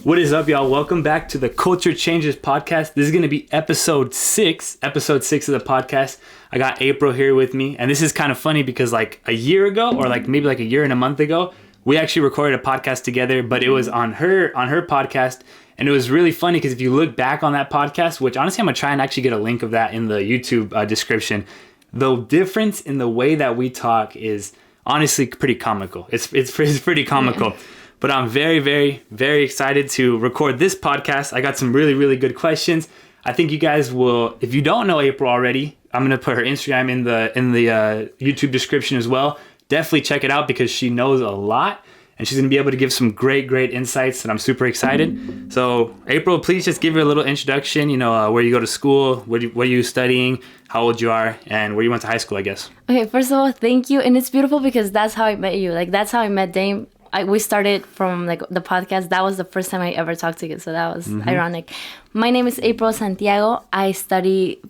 What is up, y'all? Welcome back to the Culture Changes podcast. This is going to be episode 6 of the podcast. I got April here with me, and this is kind of funny because like a year ago, or like maybe like a year and a month ago, we actually recorded a podcast together, but it was on her podcast, and it was really funny because if you look back on that podcast, which honestly I'm going to try and actually get a link of that in the YouTube description, the difference in the way that we talk is honestly pretty comical. It's pretty comical. Yeah. But I'm very, very, very excited to record this podcast. I got some really, really good questions. I think you guys will, if you don't know April already, I'm going to put her Instagram in the YouTube description as well. Definitely check it out because she knows a lot and she's going to be able to give some great, great insights, and I'm super excited. So April, please just give her a little introduction, where you go to school, what are you studying, how old you are, and where you went to high school, I guess. Okay, first of all, thank you. And it's beautiful because that's how I met you. Like, that's how I met Dame. We started from like the podcast. That was the first time I ever talked to you, so that was ironic. My name is April Santiago. I study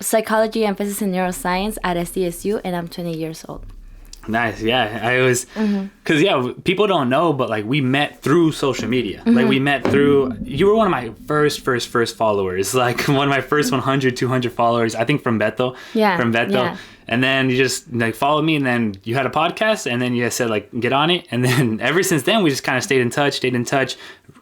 psychology, emphasis in neuroscience at SDSU, and I'm 20 years old. Nice, yeah. I was, because people don't know, but like we met through social media. Like we met through, you were one of my first followers, like one of my first 100, 200 followers, I think from Beto. Yeah. From Beto. Yeah. And then you just like followed me, and then you had a podcast, and then you said like get on it, and then ever since then we just kind of stayed in touch,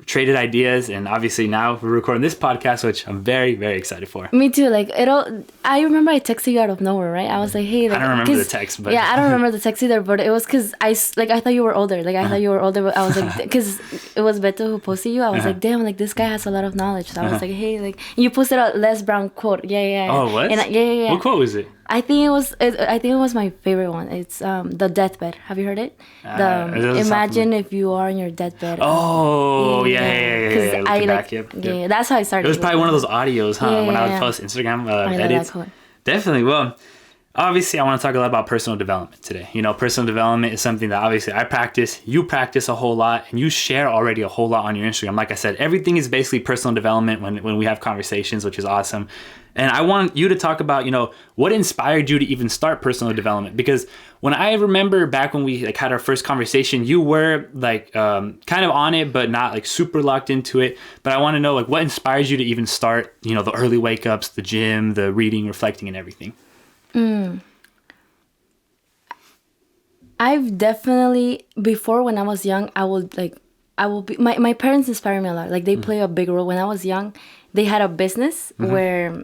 traded ideas, and obviously now we're recording this podcast, which I'm very, very excited for. Me too. Like I remember I texted you out of nowhere, right? I was like, hey, like, I don't remember the text, but yeah, I don't remember the text either, but it was because I thought you were older. Like I thought you were older, but I was like, because it was Beto who posted you. I was like, damn, like this guy has a lot of knowledge. So I was like, hey, like you posted a Les Brown quote. Yeah. Oh, what? And yeah. What quote was it? I think it was my favorite one. It's the deathbed. Have you heard it? Imagine if you are on your deathbed. Oh yeah. Yeah, that's how I started. It was probably one of those audios, huh? When I would post Instagram edits. Definitely. Well, obviously, I want to talk a lot about personal development today. Personal development is something that obviously I practice. You practice a whole lot, and you share already a whole lot on your Instagram. Like I said, everything is basically personal development when we have conversations, which is awesome. And I want you to talk about, what inspired you to even start personal development? Because when I remember back when we like had our first conversation, you were like kind of on it, but not like super locked into it. But I want to know like what inspires you to even start, the early wake ups, the gym, the reading, reflecting, and everything. I've definitely, before when I was young, my parents inspire me a lot. Like they play a big role. When I was young, they had a business where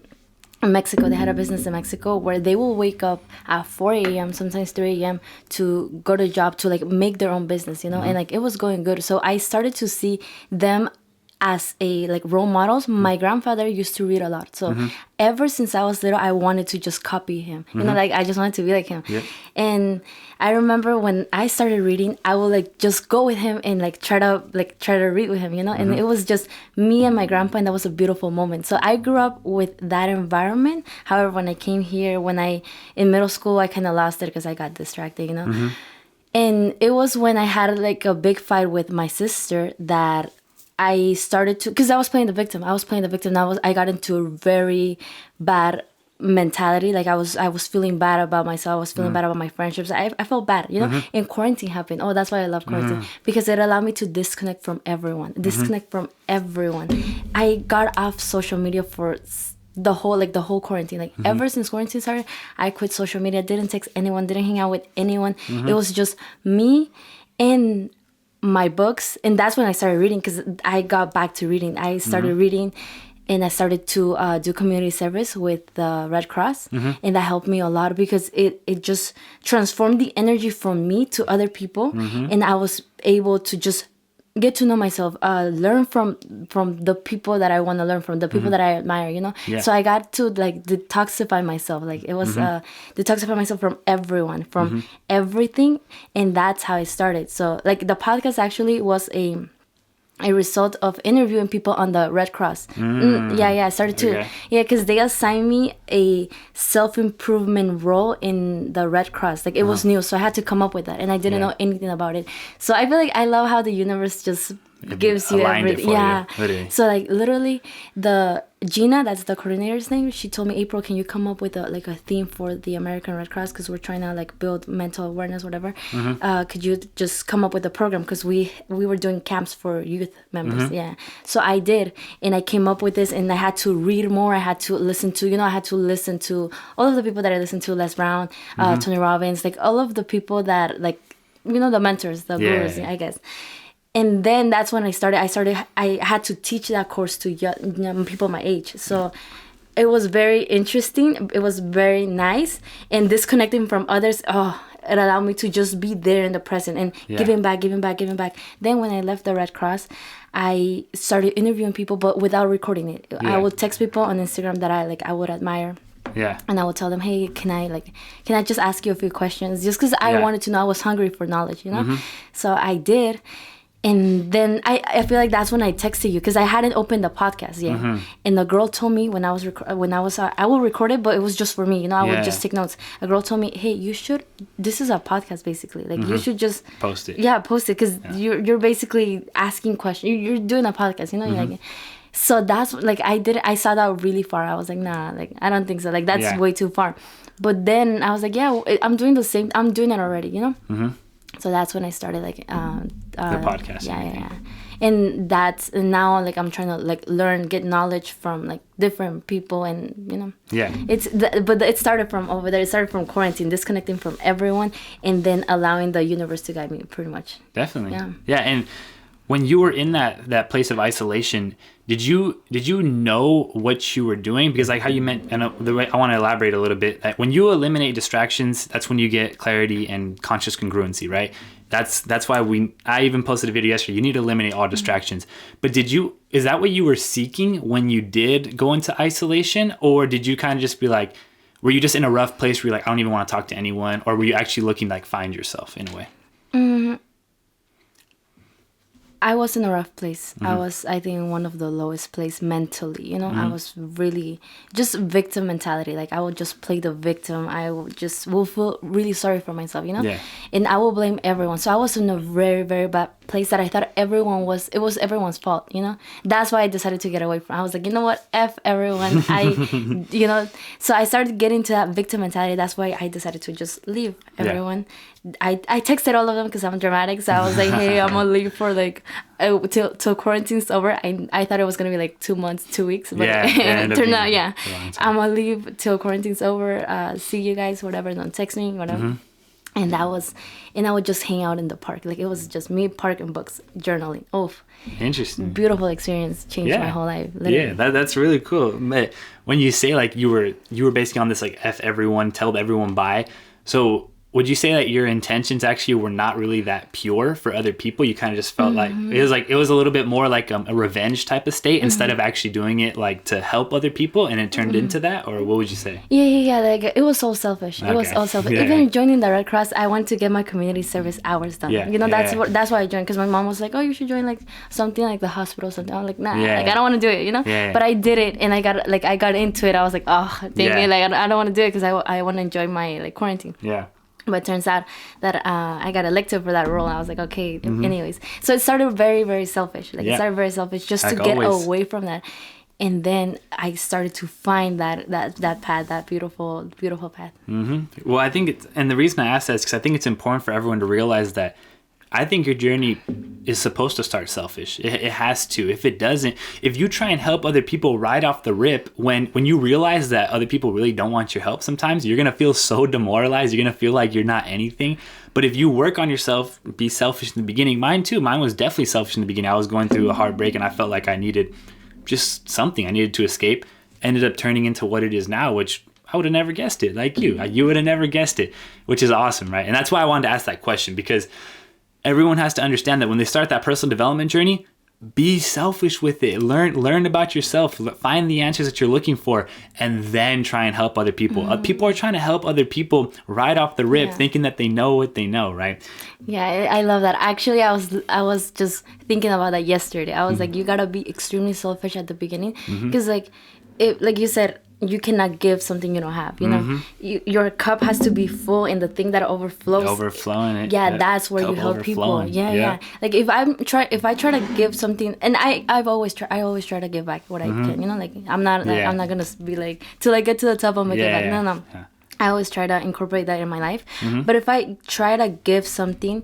in Mexico, where they will wake up at 4 a.m., sometimes 3 a.m. to go to job to like make their own business, and like it was going good. So I started to see them as like role models. My grandfather used to read a lot. So ever since I was little, I wanted to just copy him. Like I just wanted to be like him. Yep. And I remember when I started reading, I would like just go with him and like try to read with him, and it was just me and my grandpa, and that was a beautiful moment. So I grew up with that environment. However, when I came here, in middle school, I kind of lost it because I got distracted, And it was when I had like a big fight with my sister that I started to, because I was playing the victim. I got into a very bad mentality. Like I was feeling bad about myself. I was feeling bad about my friendships. I felt bad, And quarantine happened. Oh, that's why I love quarantine, because it allowed me to disconnect from everyone. I got off social media for the whole quarantine. Like ever since quarantine started, I quit social media. Didn't text anyone. Didn't hang out with anyone. It was just me and my books, and that's when I started reading, because I got back to reading. I started reading, and I started to do community service with the Red Cross, and that helped me a lot because it just transformed the energy from me to other people, and I was able to just get to know myself, learn from the people that I want to learn from, the people that I admire, Yeah. So I got to like detoxify myself. Like it was detoxify myself from everyone, from everything, and that's how it started. So like the podcast actually was a result of interviewing people on the Red Cross. I started to. Okay. Yeah, because they assigned me a self-improvement role in the Red Cross. Like it was new, so I had to come up with that, and I didn't know anything about it. So I feel like I love how the universe just gives you everything. Yeah. Literally. So like literally the Gina, that's the coordinator's name. She told me, April, can you come up with a theme for the American Red Cross? Because we're trying to like build mental awareness, whatever. Could you just come up with a program? Because we were doing camps for youth members. Yeah. So I did, and I came up with this, and I had to read more. I had to listen to, I had to listen to all of the people that I listened to, Les Brown, Tony Robbins, like all of the people that like, the mentors, the gurus, I guess. And then that's when I had to teach that course to young people my age. So it was very interesting. It was very nice. And disconnecting from others, it allowed me to just be there in the present and giving back. Then when I left the Red Cross, I started interviewing people, but without recording it. I would text people on Instagram that I would admire. Yeah. And I would tell them, hey, can I just ask you a few questions? Just because I wanted to know. I was hungry for knowledge, So I did. And then I feel like that's when I texted you, because I hadn't opened the podcast yet. And the girl told me when I will record it, but it was just for me, I would just take notes. A girl told me, hey, this is a podcast basically. Like you should just post it. Yeah, post it, because you're basically asking questions. You're doing a podcast, Like, so that's like I saw that really far. I was like, nah, like I don't think so. Like that's way too far. But then I was like, yeah, I'm doing the same. I'm doing it already, So that's when I started like the podcast. Yeah. And now like I'm trying to like learn, get knowledge from like different people, and Yeah. But it started from over there. It started from quarantine, disconnecting from everyone, and then allowing the universe to guide me, pretty much. Definitely. Yeah. And when you were in that place of isolation, did you know what you were doing? Because like how you meant, and the way I want to elaborate a little bit, that when you eliminate distractions, that's when you get clarity and conscious congruency, right? That's why I even posted a video yesterday. You need to eliminate all distractions. But is that what you were seeking when you did go into isolation? Or did you kind of just be like, were you just in a rough place where you're like, I don't even want to talk to anyone? Or were you actually looking to like find yourself in a way? I was in a rough place. I was, I think, in one of the lowest place mentally. I was really just victim mentality. Like I would just play the victim. I will feel really sorry for myself. Yeah. And I will blame everyone. So I was in a very, very bad place that I thought it was everyone's fault. That's why I decided to get away from. I was like, you know what, F everyone. So I started getting to that victim mentality. That's why I decided to just leave everyone. I texted all of them because I'm dramatic. So I was like, hey, I'm gonna leave for like till quarantine's over. I thought it was gonna be like 2 months, 2 weeks, but it turned out, I'm gonna leave till quarantine's over. See you guys, whatever. Don't text me, whatever. And I would just hang out in the park. Like it was just me, park and books, journaling. Oh, interesting. Beautiful experience. Changed my whole life. Literally. Yeah, that's really cool. When you say like you were basically on this like F everyone, tell everyone bye. So would you say that your intentions actually were not really that pure for other people? You kind of just felt like it was a little bit more like a revenge type of state instead of actually doing it like to help other people, and it turned into that? Or what would you say? Yeah. Like it was so selfish. Okay. It was all selfish. Even joining the Red Cross, I wanted to get my community service hours done. That's why I joined, because my mom was like, oh, you should join like something like the hospital or something. I'm like, nah, like I don't want to do it, But I did it, and I got into it. I was like, oh, dang it, like I don't want to do it because I want to enjoy my like quarantine. Yeah. But it turns out that I got elected for that role. I was like, okay, anyways. So it started very, very selfish. It started very selfish just like to get away from that. And then I started to find that path, that beautiful, beautiful path. Well, I think and the reason I ask that is because I think it's important for everyone to realize that I think your journey is supposed to start selfish. It has to. If it doesn't, if you try and help other people right off the rip, when you realize that other people really don't want your help, sometimes you're going to feel so demoralized. You're going to feel like you're not anything. But if you work on yourself, be selfish in the beginning. Mine too. Mine was definitely selfish in the beginning. I was going through a heartbreak and I felt like I needed just something. I needed to escape. Ended up turning into what it is now, which I would have never guessed it. Like you would have never guessed it, which is awesome, right? And that's why I wanted to ask that question, because everyone has to understand that when they start that personal development journey, be selfish with it. Learn about yourself. Find the answers that you're looking for, and then try and help other people. People are trying to help other people right off the rip, thinking that they know what they know, right? Yeah, I love that. Actually, I was just thinking about that yesterday. I was like, you gotta be extremely selfish at the beginning, because like you said, you cannot give something you don't have. You know, your cup has to be full, and the thing that overflows. Overflowing it. Yeah, that's where you help people. Yeah. Like if I try to give something, and I always try to give back what I can. You know, like I'm not gonna be like till I get to the top I'm gonna give back. No. Yeah. I always try to incorporate that in my life. But if I try to give something,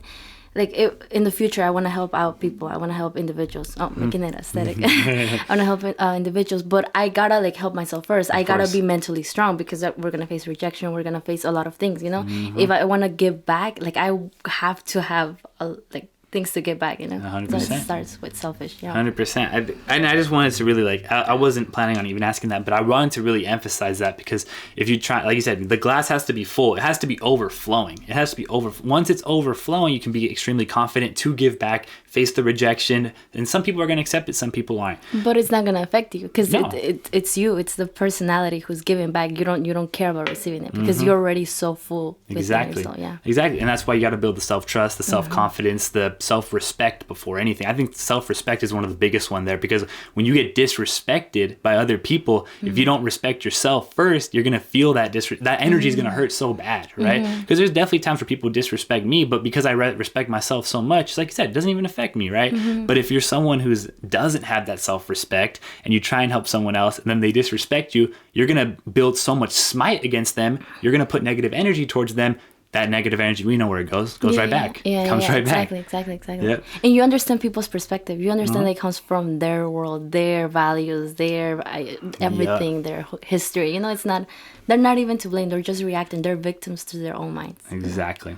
like in the future, I want to help out people. I want to help individuals. Oh, making it aesthetic. I want to help individuals, but I gotta like help myself first. I gotta be mentally strong because we're gonna face rejection. We're gonna face a lot of things. You know, if I want to give back, like I have to have things to give back, you know. 100%. So it starts with selfish. Yeah. 100%. And I just wanted to really like, I wasn't planning on even asking that, but I wanted to really emphasize that because if you try, like you said, the glass has to be full. It has to be overflowing. It has to be once it's overflowing, you can be extremely confident to give back, face the rejection. And some people are going to accept it. Some people aren't. But it's not going to affect you because it's you. It's the personality who's giving back. You don't care about receiving it because you're already so full. Exactly. Yourself, yeah. Exactly. And that's why you got to build the self-trust, the self-confidence, the self-respect before anything. I think self-respect is one of the biggest one there because when you get disrespected by other people, if you don't respect yourself first, you're going to feel that that energy is going to hurt so bad, right? Because there's definitely times where people disrespect me, but because I respect myself so much, like you said, it doesn't even affect me, right? But if you're someone who doesn't have that self-respect and you try and help someone else and then they disrespect you, you're going to build so much smite against them. You're going to put negative energy towards them. That negative energy, we know where it goes right back. Comes right back. Exactly. Yep. And you understand people's perspective. You understand that it comes from their world, their values, their everything, their history. You know, they're not even to blame. They're just reacting. They're victims to their own minds. Exactly.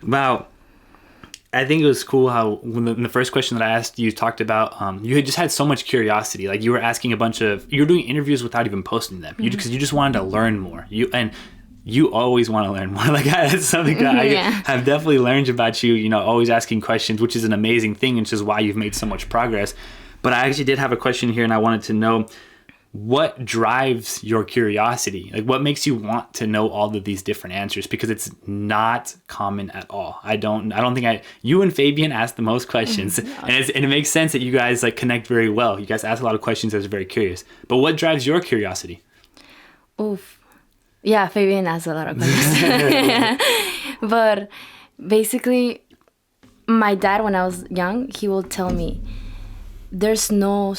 Wow. I think it was cool how in the first question that I asked you talked about you had just had so much curiosity. Like you were asking you were doing interviews without even posting them because you just wanted to learn more. You always want to learn more. Like that's something that I have definitely learned about you, you know, always asking questions, which is an amazing thing, which is why you've made so much progress. But I actually did have a question here and I wanted to know what drives your curiosity? Like what makes you want to know all of these different answers? Because it's not common at all. I don't think you and Fabian ask the most questions and it makes sense that you guys like connect very well. You guys ask a lot of questions as very curious, but what drives your curiosity? Oof. Yeah, Fabian asks a lot of questions. But basically, my dad, when I was young, he will tell me, there's no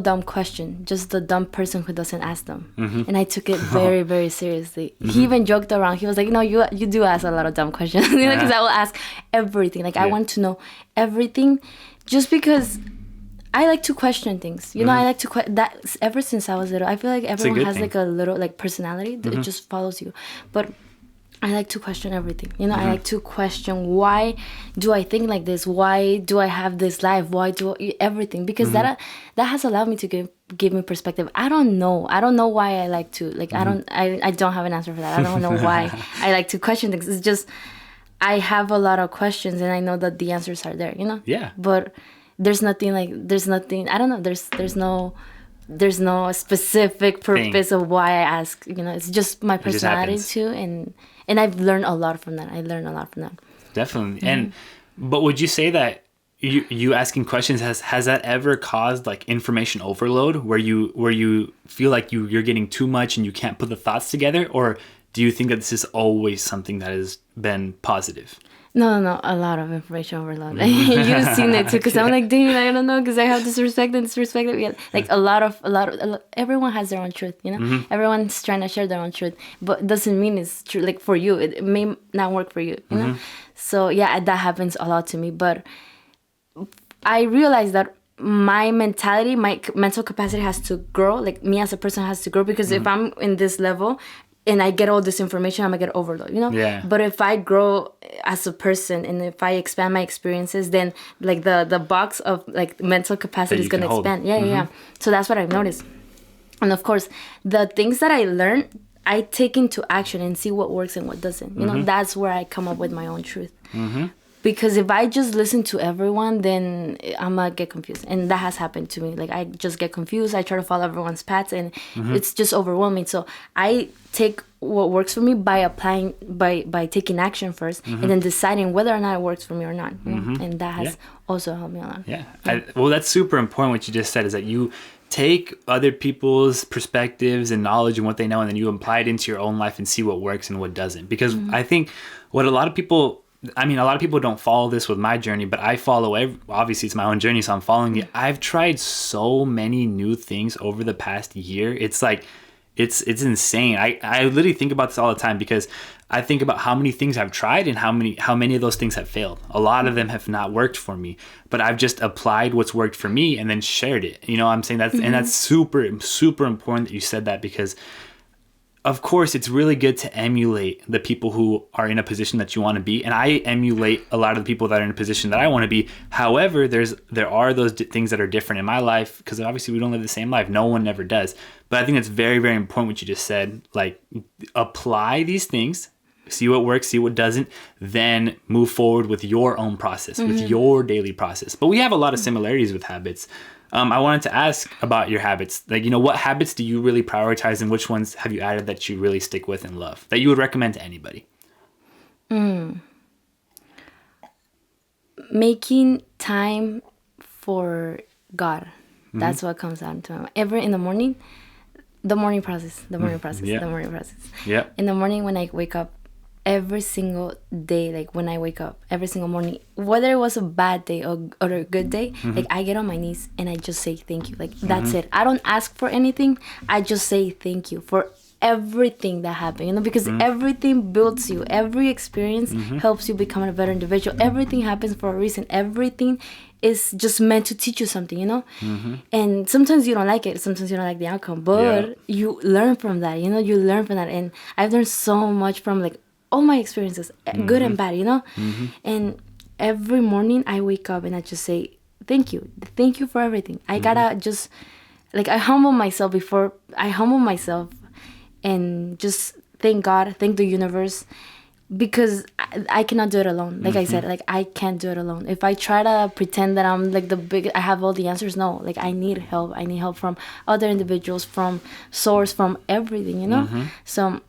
dumb question, just the dumb person who doesn't ask them. And I took it very, very seriously. He even joked around. He was like, no, you do ask a lot of dumb questions. Because I will ask everything. Like, I want to know everything just because I like to question things. You know, I like to that ever since I was little. I feel like everyone has like a little like personality that it just follows you. But I like to question everything. You know, I like to question why do I think like this? Why do I have this life? Why do everything? Because that has allowed me to give me perspective. I don't know why I like to like I don't have an answer for that. I don't know why I like to question things. It's just I have a lot of questions and I know that the answers are there, you know? Yeah. But there's nothing I don't know, there's no specific purpose of why I ask, you know. It's just my personality too, and I've learned a lot from that. Definitely. But would you say that you asking questions has that ever caused like information overload where you feel like you're getting too much and you can't put the thoughts together, or do you think that this is always something that has been positive? No, a lot of information overload. You've seen it too, because I'm like, dude, I don't know, because I have this respect and disrespect. Like a lot of everyone has their own truth, you know. Everyone's trying to share their own truth, but doesn't mean it's true. Like for you, it may not work for you, you know. So yeah, that happens a lot to me. But I realized that my mentality, my mental capacity has to grow. Like me as a person has to grow, because if I'm in this level and I get all this information, I'm gonna get overloaded, you know? Yeah. But if I grow as a person and if I expand my experiences, then like the box of like mental capacity is gonna expand. Yeah. So that's what I've noticed. And of course, the things that I learned, I take into action and see what works and what doesn't. You know, that's where I come up with my own truth. Because if I just listen to everyone, then I'm gonna get confused. And that has happened to me. Like, I just get confused. I try to follow everyone's paths, and it's just overwhelming. So I take what works for me by applying, by taking action first, and then deciding whether or not it works for me or not. You know? And that has also helped me a lot. Yeah. Well, that's super important what you just said, is that you take other people's perspectives and knowledge and what they know, and then you apply it into your own life and see what works and what doesn't. Because I think what a lot of people don't follow this with my journey, but I follow obviously it's my own journey, so I'm following it. I've tried so many new things over the past year. It's like, it's insane. I literally think about this all the time, because I think about how many things I've tried and how many of those things have failed. A lot of them have not worked for me, but I've just applied what's worked for me and then shared it. You know what I'm saying? And that's super, super important that you said that, because of course it's really good to emulate the people who are in a position that you want to be. And I emulate a lot of the people that are in a position that I want to be. However, there are those things that are different in my life, because obviously we don't live the same life. No one ever does. But I think it's very, very important what you just said. Like, apply these things, see what works, see what doesn't, then move forward with your own process, with your daily process. But we have a lot of similarities with habits. I wanted to ask about your habits. Like, you know, what habits do you really prioritize, and which ones have you added that you really stick with and love, that you would recommend to anybody? Making time for God. That's what comes down to it. Every in the morning, the morning process. Yeah. In the morning when I wake up, every single day, like when I wake up, every single morning, whether it was a bad day or a good day, like I get on my knees and I just say thank you. Like that's it. I don't ask for anything. I just say thank you for everything that happened, you know, because everything builds you. Every experience helps you become a better individual. Everything happens for a reason. Everything is just meant to teach you something, you know. And sometimes you don't like it, sometimes you don't like the outcome, but you learn from that, you know. You learn from that. And I've learned so much from like all my experiences, good and bad, you know. And every morning I wake up and I just say thank you for everything. I gotta just like I humble myself and just thank God, thank the universe, because I cannot do it alone. Like I said, like I can't do it alone. If I try to pretend that I'm like I have all the answers, no. Like I need help. I need help from other individuals, from source, from everything, you know. So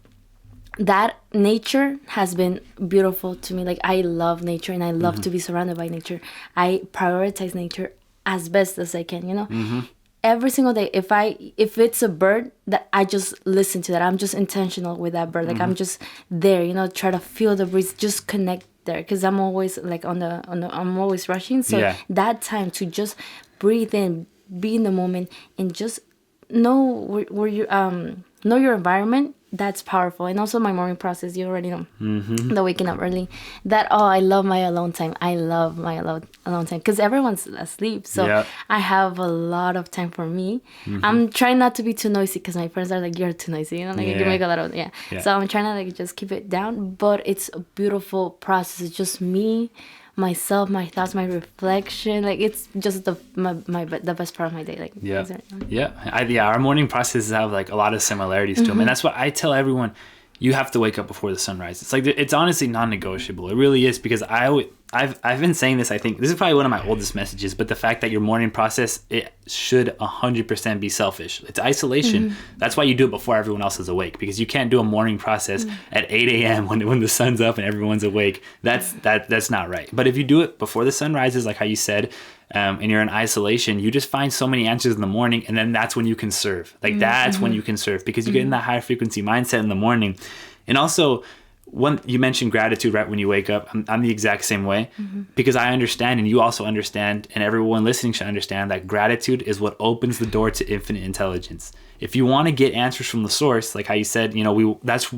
that nature has been beautiful to me. Like I love nature and I love to be surrounded by nature. I prioritize nature as best as I can, you know. Every single day, if it's a bird, that I just listen to that. I'm just intentional with that bird. Like I'm just there, you know, try to feel the breeze, just connect there, because I'm always like I'm always rushing. So that time to just breathe in, be in the moment, and just know where you know your environment. That's powerful. And also my morning process, you already know, the waking up early. I love my alone time. I love my alone time because everyone's asleep. So I have a lot of time for me. I'm trying not to be too noisy because my friends are like, you're too noisy, you know, like you make a lot of, So I'm trying to like just keep it down, but it's a beautiful process. It's just me, myself, my thoughts, my reflection. Like it's just the best part of my day. Like our morning processes have like a lot of similarities to them, and that's what I tell everyone. You have to wake up before the sunrise. It's like it's honestly non-negotiable. It really is, because I've been saying this. I think this is probably one of my oldest messages, but the fact that your morning process, it should 100% be selfish. It's isolation. That's why you do it before everyone else is awake, because you can't do a morning process at 8 a.m. when the sun's up and everyone's awake. That's not right. But if you do it before the sun rises, like how you said, and you're in isolation, you just find so many answers in the morning, and then that's when you can serve. Like that's when you can serve, because you get in that high frequency mindset in the morning. And also, you mentioned gratitude right when you wake up. I'm the exact same way, because I understand, and you also understand, and everyone listening should understand that gratitude is what opens the door to infinite intelligence. If you want to get answers from the source, like how you said, you know, that's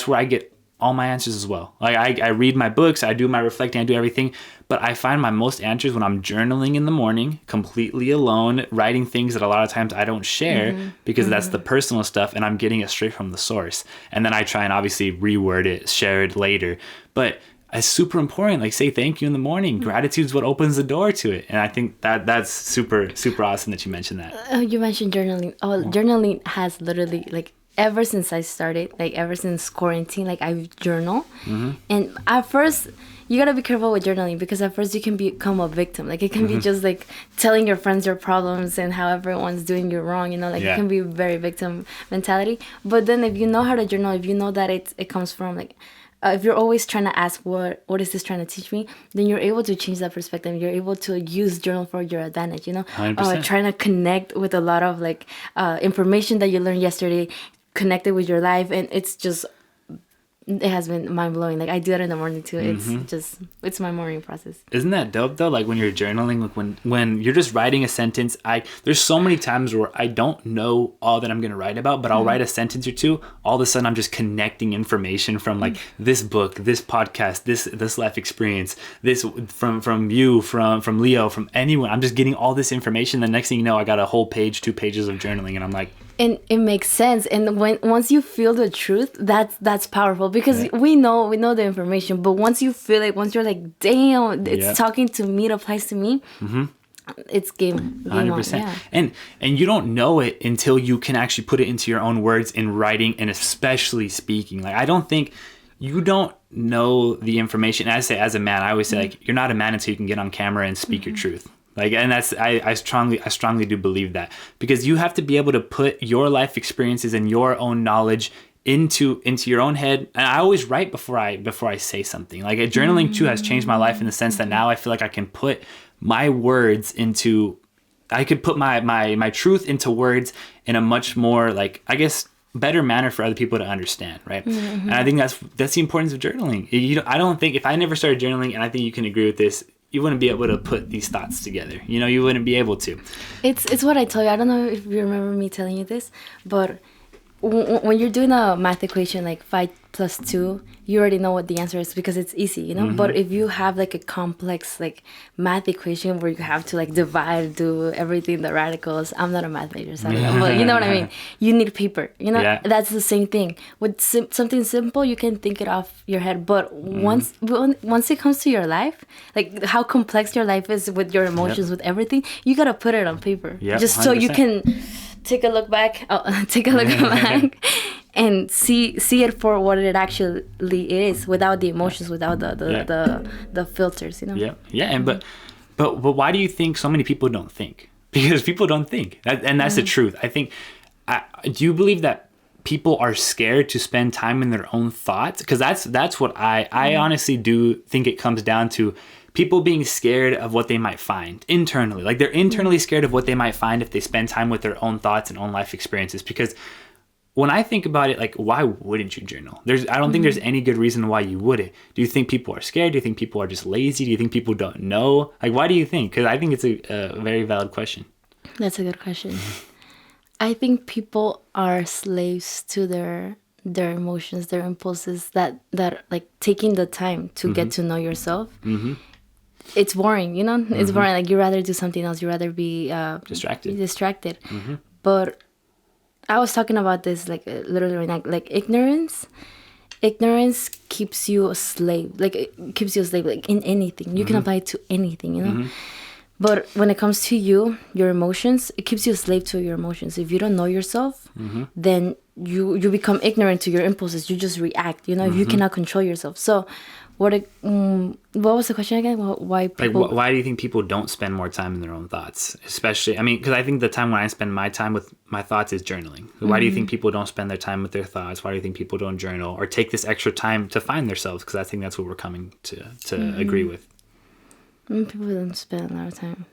where I get all my answers as well. Like I read my books, I do my reflecting, I do everything, but I find my most answers when I'm journaling in the morning, completely alone, writing things that a lot of times I don't share because that's the personal stuff, and I'm getting it straight from the source. And then I try and obviously reword it, share it later. But it's super important. Like say thank you in the morning. Gratitude is what opens the door to it. And I think that's super, super awesome that you mentioned that. You mentioned journaling. Journaling has literally like ever since I started, like ever since quarantine, like I journal. And at first, you gotta be careful with journaling, because at first you can become a victim. Like it can be just like telling your friends your problems and how everyone's doing you wrong, you know, like it can be very victim mentality. But then if you know how to journal, if you know that it comes from like if you're always trying to ask what is this trying to teach me, then you're able to change that perspective. You're able to use journal for your advantage, 100%. Trying to connect with a lot of like information that you learned yesterday, connect it with your life, and it's just, it has been mind-blowing. Like I do it in the morning too. It's my morning process. Isn't that dope though? Like when you're journaling, like when you're just writing a sentence, there's so many times where I don't know all that I'm gonna write about, but I'll write a sentence or two. All of a sudden I'm just connecting information from like this book, this podcast, this life experience, this from you, from Leo, from anyone. I'm just getting all this information. The next thing you know, I got a whole page, 2 pages of journaling, and I'm like, and it makes sense. And once you feel the truth, that's powerful, because we know the information, but once you feel it, once you're like, damn, it's talking to me, it applies to me, it's game 100%. on. Yeah. And you don't know it until you can actually put it into your own words in writing, and especially speaking. Like I don't think you don't know the information. I say, as a man, I always say, like, you're not a man until you can get on camera and speak your truth. Like, and that's, I strongly do believe that, because you have to be able to put your life experiences and your own knowledge into your own head. And I always write before I say something. Like journaling too has changed my life in the sense that now I feel like I can put my words into, I could put my truth into words in a much more, like, I guess, better manner for other people to understand, right? And I think that's the importance of journaling. I don't think, if I never started journaling, and I think you can agree with this, you wouldn't be able to put these thoughts together. You wouldn't be able to. It's what I tell you. I don't know if you remember me telling you this, but when you're doing a math equation like 5 plus 2, you already know what the answer is because it's easy, But if you have like a complex like math equation where you have to like divide, do everything, the radicals. I'm not a math major, so I don't know, but you know what I mean. You need paper, Yeah. That's the same thing with something simple. You can think it off your head, but once it comes to your life, like how complex your life is with your emotions, with everything, you gotta put it on paper, just so you 100%. can take a look back and see it for what it actually is, without the emotions, without the filters, And but why do you think so many people don't think? Because people don't think, and that's the truth. I think, do you believe that people are scared to spend time in their own thoughts? Because that's what I honestly do think it comes down to. People being scared of what they might find internally. Like they're internally scared of what they might find if they spend time with their own thoughts and own life experiences. Because when I think about it, like, why wouldn't you journal? I don't think there's any good reason why you wouldn't. Do you think people are scared? Do you think people are just lazy? Do you think people don't know? Like, why do you think? Because I think it's a very valid question. That's a good question. I think people are slaves to their emotions, their impulses, that like taking the time to get to know yourself. It's boring, it's boring. Like you rather do something else. You rather be distracted. But I was talking about this like literally right now. Like ignorance keeps you a slave. Like it keeps you a slave. Like in anything, you can apply it to anything. But when it comes to your emotions, it keeps you a slave to your emotions. If you don't know yourself, then you become ignorant to your impulses. You just react. You cannot control yourself. So. What was the question again? Why people... Like, why do you think people don't spend more time in their own thoughts? Especially, I mean, because I think the time when I spend my time with my thoughts is journaling. Why do you think people don't spend their time with their thoughts? Why do you think people don't journal or take this extra time to find themselves? Because I think that's what we're coming to agree with. People don't spend a lot of time.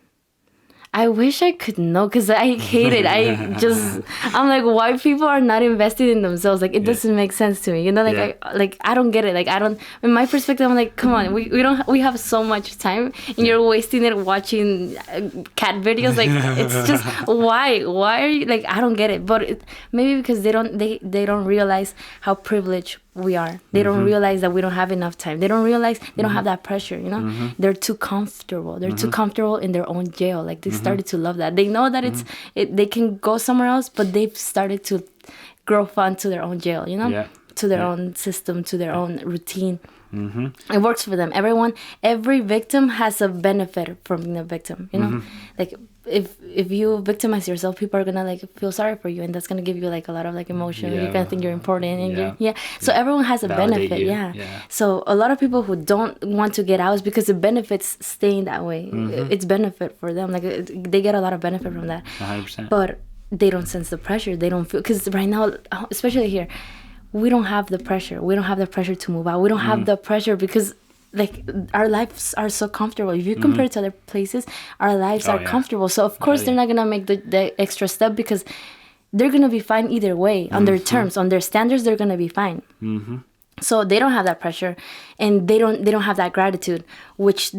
I wish I could know, because I hate it. I'm like, why people are not invested in themselves? Like, it doesn't make sense to me. I don't get it. Like, I don't, in my perspective, I'm like, come on, we have so much time and you're wasting it watching cat videos. Like, it's just, why are you, like, I don't get it. But maybe because they don't realize how privileged we are. They don't realize that we don't have enough time. They don't realize they don't have that pressure, They're too comfortable. They're too comfortable in their own jail. Like, they started to love that. They know that they can go somewhere else, but they've started to grow fun to their own jail, to their own system, to their own routine. It works for them. Every victim has a benefit from being a victim, like if you victimize yourself, people are gonna like feel sorry for you, and that's gonna give you like a lot of like emotion. You're gonna think you're important, and so everyone has a benefit. So a lot of people who don't want to get out is because it benefits staying that way. It's benefit for them. Like they get a lot of benefit from that. 100%. But they don't sense the pressure. They don't feel, because right now, especially here, we don't have the pressure. We don't have the pressure to move out. We don't have the pressure because like our lives are so comfortable. If you compare it to other places, our lives are comfortable. So of course they're not gonna make the extra step because they're gonna be fine either way on their terms, on their standards. They're gonna be fine. So they don't have that pressure, and they don't have that gratitude. Which,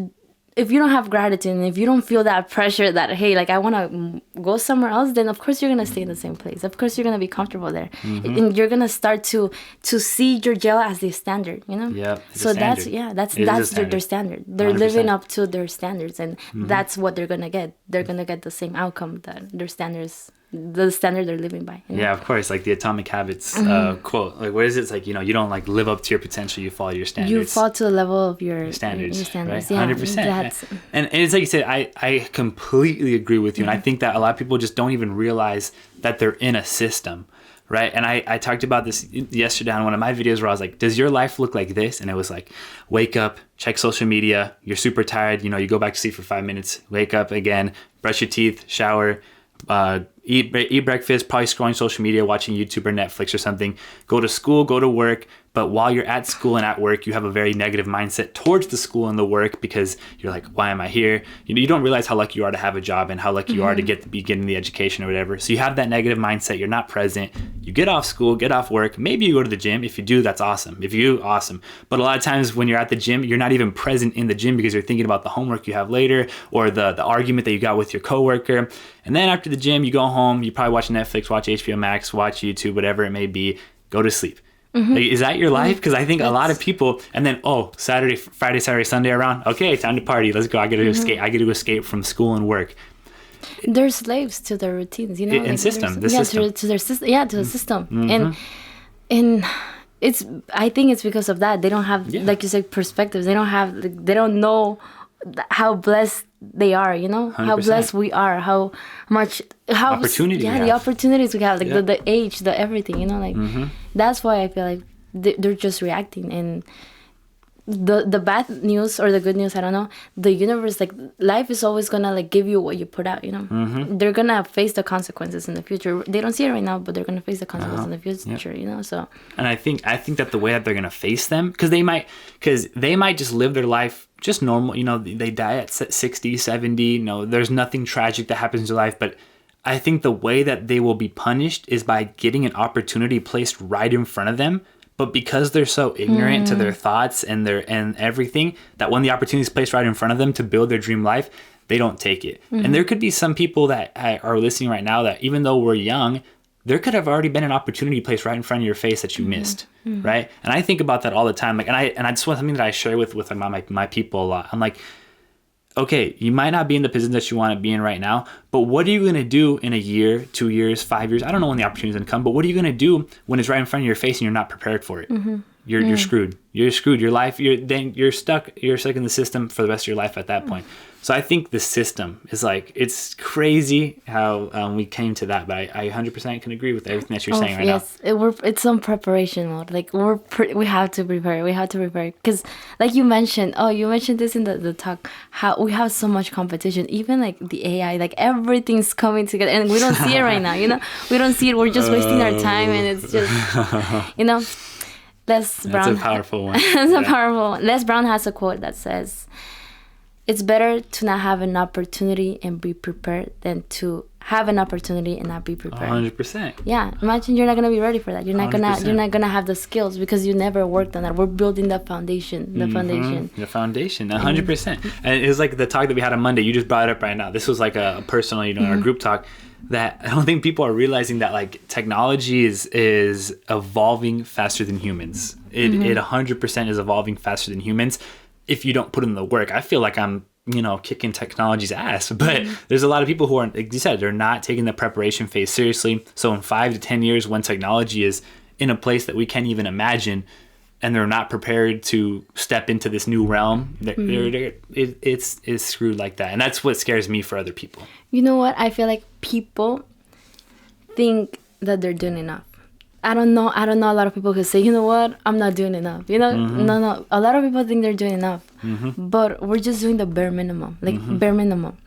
if you don't have gratitude and if you don't feel that pressure that, hey, like I want to go somewhere else, then of course you're gonna stay in the same place. Of course you're gonna be comfortable there, and you're gonna start to see your jail as the standard. You know. Yeah. So that's their standard. They're 100%. living up to their standards, and that's what they're gonna get. They're gonna get the same outcome that their standards. The standard they're living by. You know? Yeah, of course. Like the Atomic Habits quote. Like, what is it? It's like, you know, you don't like live up to your potential. You follow your standards. You fall to the level of your standards. Your standards. Right? Yeah, 100%. that's... And it's like you said, I completely agree with you. And I think that a lot of people just don't even realize that they're in a system. Right. And I talked about this yesterday on one of my videos where I was like, does your life look like this? And it was like, wake up, check social media. You're super tired. You know, you go back to sleep for 5 minutes, wake up again, brush your teeth, shower, eat breakfast, probably scrolling social media, watching YouTube or Netflix or something, go to school, go to work. But while you're at school and at work, you have a very negative mindset towards the school and the work because you're like, why am I here? You don't realize how lucky you are to have a job and how lucky you are to be getting the education or whatever. So you have that negative mindset. You're not present. You get off school, get off work. Maybe you go to the gym. If you do, that's awesome. If you do, awesome. But a lot of times when you're at the gym, you're not even present in the gym because you're thinking about the homework you have later or the argument that you got with your coworker. And then after the gym, you go home, you probably watch Netflix, watch HBO Max, watch YouTube, whatever it may be, go to sleep. Like, is that your life? Because I think a lot of people, and then, Friday, Saturday, Sunday around. Okay, time to party. Let's go. I get to escape. I get to escape from school and work. They're slaves to their routines, you know. And system. To their system. Yeah, to the system. And it's. I think it's because of that. They don't have, like you said, perspectives. They don't have. They don't know how blessed they are. You know 100%. How blessed we are. How opportunity. Yeah, the opportunities we have. Like the age, the everything. You know, like that's why I feel like they're just reacting. And the bad news or the good news, I don't know. The universe, like life is always gonna like give you what you put out. You know, they're gonna face the consequences in the future. They don't see it right now, but they're gonna face the consequences in the future. You know, so. And I think that the way that they're gonna face them, because they might just live their life just normal. You know, they die at 60, 70. You know, there's nothing tragic that happens in their life, but I think the way that they will be punished is by getting an opportunity placed right in front of them. But because they're so ignorant to their thoughts and everything, that when the opportunity is placed right in front of them to build their dream life, they don't take it. And there could be some people that are listening right now that even though we're young, there could have already been an opportunity placed right in front of your face that you missed, right? And I think about that all the time. Like, and I just want something that I share with my people a lot. I'm like, okay, you might not be in the position that you want to be in right now, but what are you going to do in a year, 2 years, 5 years? I don't know when the opportunity is going to come, but what are you going to do when it's right in front of your face and you're not prepared for it? You're screwed. You're screwed. Your life, you're stuck in the system for the rest of your life at that point. So I think the system is like, it's crazy how we came to that, but I 100% can agree with everything that you're saying right now. Yes, it's on preparation mode. Like we have to prepare. We have to prepare because, like you mentioned this in the talk, how we have so much competition. Even like the AI, like everything's coming together, and we don't see it right now. You know, we don't see it. We're just wasting our time, and it's just, you know. That's a powerful one. That's a powerful one. Les Brown has a quote that says, "It's better to not have an opportunity and be prepared than to have an opportunity and not be prepared." 100%. Yeah, imagine you're not gonna be ready for that. You're not gonna have the skills because you never worked on that. We're building the foundation. The foundation. 100%. And it was like the talk that we had on Monday. You just brought it up right now. This was like a personal, our group talk. That I don't think people are realizing that like technology is evolving faster than humans. It 100% is evolving faster than humans if you don't put in the work. I feel like I'm, kicking technology's ass, but there's a lot of people who are, like you said, they're not taking the preparation phase seriously. So in 5 to 10 years, when technology is in a place that we can't even imagine, and they're not prepared to step into this new realm, it's screwed like that. And that's what scares me for other people. You know what? I feel like people think that they're doing enough. I don't know a lot of people who say, you know what? I'm not doing enough. No. A lot of people think they're doing enough. But we're just doing the bare minimum. Bare minimum.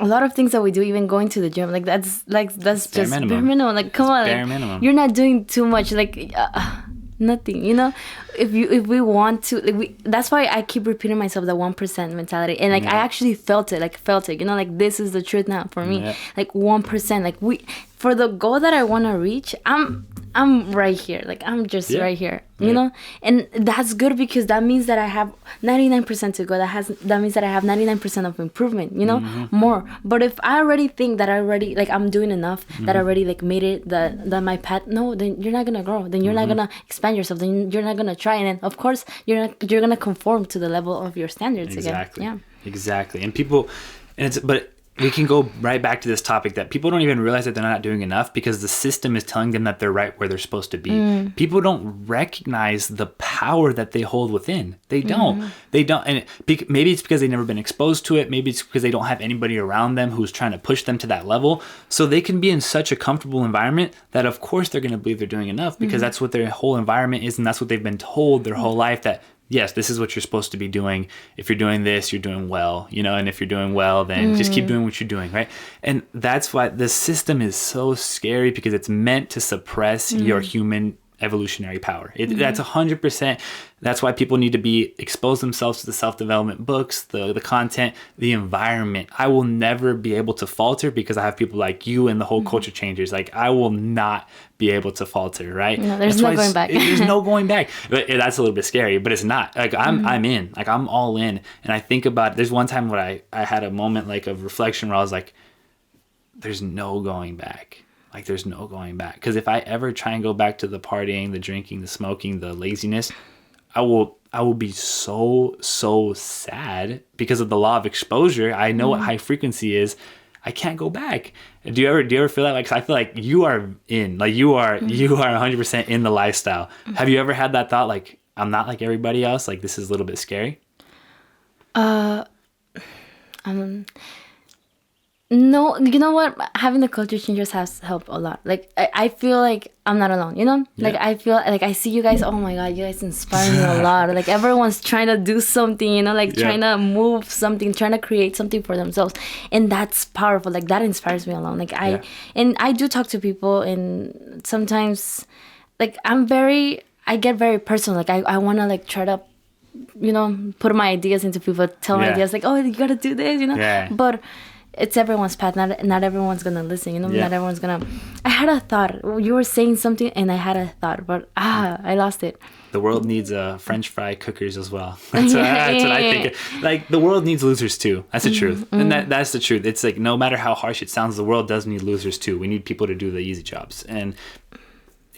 a lot of things that we do, even going to the gym, like that's just bare minimum. Like, come on, bare minimum. You're not doing too much. Like, nothing. You know, if we want to, like, that's why I keep repeating myself, the 1% mentality. And like, I actually felt it. You know, like, this is the truth now for me. Yeah. Like 1%. Like, for the goal that I want to reach, I'm right here. Like, I'm just right here, you know? And that's good, because that means that I have 99% to go. That means that I have 99% of improvement, you know, more. But if I already think that like, I'm doing enough, that I already, like, made it, that my path, no, then you're not going to grow. Then you're not going to expand yourself. Then you're not going to try. And then, of course, you're going to conform to the level of your standards again. Yeah. Exactly. And but we can go right back to this topic that people don't even realize that they're not doing enough, because the system is telling them that they're right where they're supposed to be. People don't recognize the power that they hold within. They don't. And maybe it's because they've never been exposed to it. Maybe it's because they don't have anybody around them who's trying to push them to that level. So they can be in such a comfortable environment that, of course, they're going to believe they're doing enough, because that's what their whole environment is, and that's what they've been told their whole life, that yes, this is what you're supposed to be doing. If you're doing this, you're doing well, you know, and if you're doing well, then just keep doing what you're doing, right? And that's why the system is so scary, because it's meant to suppress your human evolutionary power. That's 100%. That's why people need to expose themselves to the self-development books, the content, the environment. I will never be able to falter, because I have people like you and the whole culture changers. Like, I will not be able to falter, right? No, there's no going back. There's no going back. But that's a little bit scary, but it's not. Like, I'm in. Like, I'm all in. And I think about, there's one time where I had a moment, like, of reflection where I was like, there's no going back. Like, there's no going back. Because if I ever try and go back to the partying, the drinking, the smoking, the laziness, I will be so sad, because of the law of exposure. I know what high frequency is. I can't go back. Do you ever feel that? Like, 'cause I feel like you are in, like, you are 100% in the lifestyle. Have you ever had that thought, like, I'm not like everybody else? Like, this is a little bit scary. No, you know what? Having the culture changers has helped a lot. Like, I feel like I'm not alone, you know? Like, I feel like I see you guys, oh my God, you guys inspire me a lot. Like, everyone's trying to do something, you know, like trying to move something, trying to create something for themselves. And that's powerful. Like, that inspires me a lot. Like, I do talk to people, and sometimes, like, I get very personal. Like, I want to, like, try to, you know, put my ideas into people, tell my ideas, like, oh, you got to do this, you know? Yeah. But it's everyone's path. Not everyone's gonna listen, you know. Not everyone's gonna. I had a thought. You were saying something, and I had a thought, but I lost it. The world needs French fry cookers as well. That's what I think. Like, the world needs losers too. That's the truth, and that's the truth. It's like, no matter how harsh it sounds, the world does need losers too. We need people to do the easy jobs, and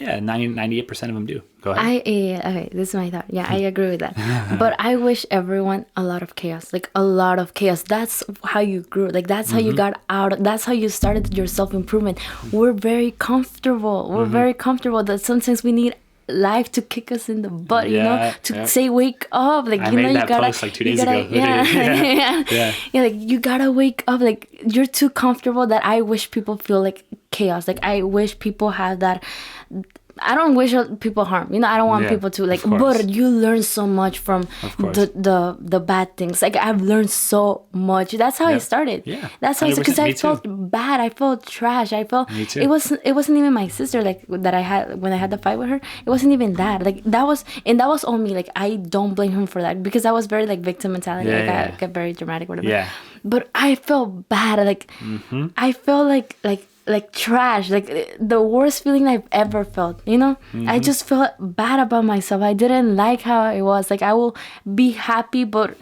98% of them do. Go ahead. Okay, this is my thought. Yeah, I agree with that. But I wish everyone a lot of chaos. Like, a lot of chaos. That's how you grew. Like, that's how you got out. That's how you started your self-improvement. We're very comfortable. We're very comfortable that sometimes we need life to kick us in the butt, you know, to say wake up. Like, you know, you gotta post like 2 days ago. Yeah, like, you gotta wake up. Like, you're too comfortable. That I wish people feel like chaos. Like, I wish people have that. I don't wish people harm, you know. I don't want people to, like, but you learn so much from the bad things. Like, I've learned so much. That's how I started. Yeah, that's how, because I felt bad. I felt trash. I felt it wasn't even my sister, like, that I had when I had the fight with her. It wasn't even that. Like, that was on me. Like, I don't blame him for that, because I was very, like, victim mentality. I got very dramatic, whatever. Yeah. But I felt bad. Like, I felt like trash, like the worst feeling I've ever felt, you know. I just felt bad about myself. I didn't like how I was. Like, I will be happy, but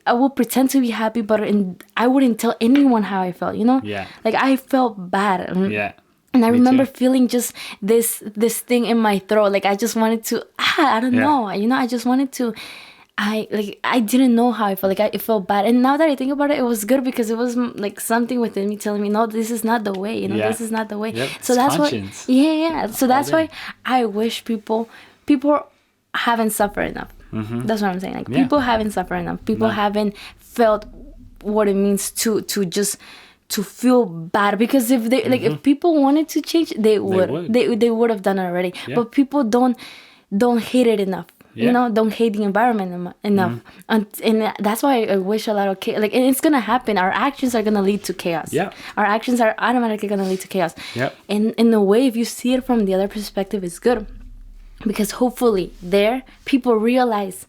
I will pretend to be happy, but I wouldn't tell anyone how I felt, you know. Like, I felt bad. And I remember feeling just this thing in my throat. Like, I just wanted to I don't know, you know. I just wanted to I didn't know how I felt. Like, it felt bad. And now that I think about it, it was good, because it was like something within me telling me, no, this is not the way, you know. This is not the way. So that's conscience. So that's why I wish people haven't suffered enough. That's what I'm saying. Like, people haven't suffered enough. People haven't felt what it means to just to feel bad, because if they like, if people wanted to change, they would have done it already. But people don't hate it enough. You know, don't hate the environment enough. And that's why I wish a lot of kids, like, and it's gonna happen. Our actions are gonna lead to chaos. Yeah. Our actions are automatically gonna lead to chaos. Yep. And in a way, if you see it from the other perspective, it's good. Because hopefully there, people realize,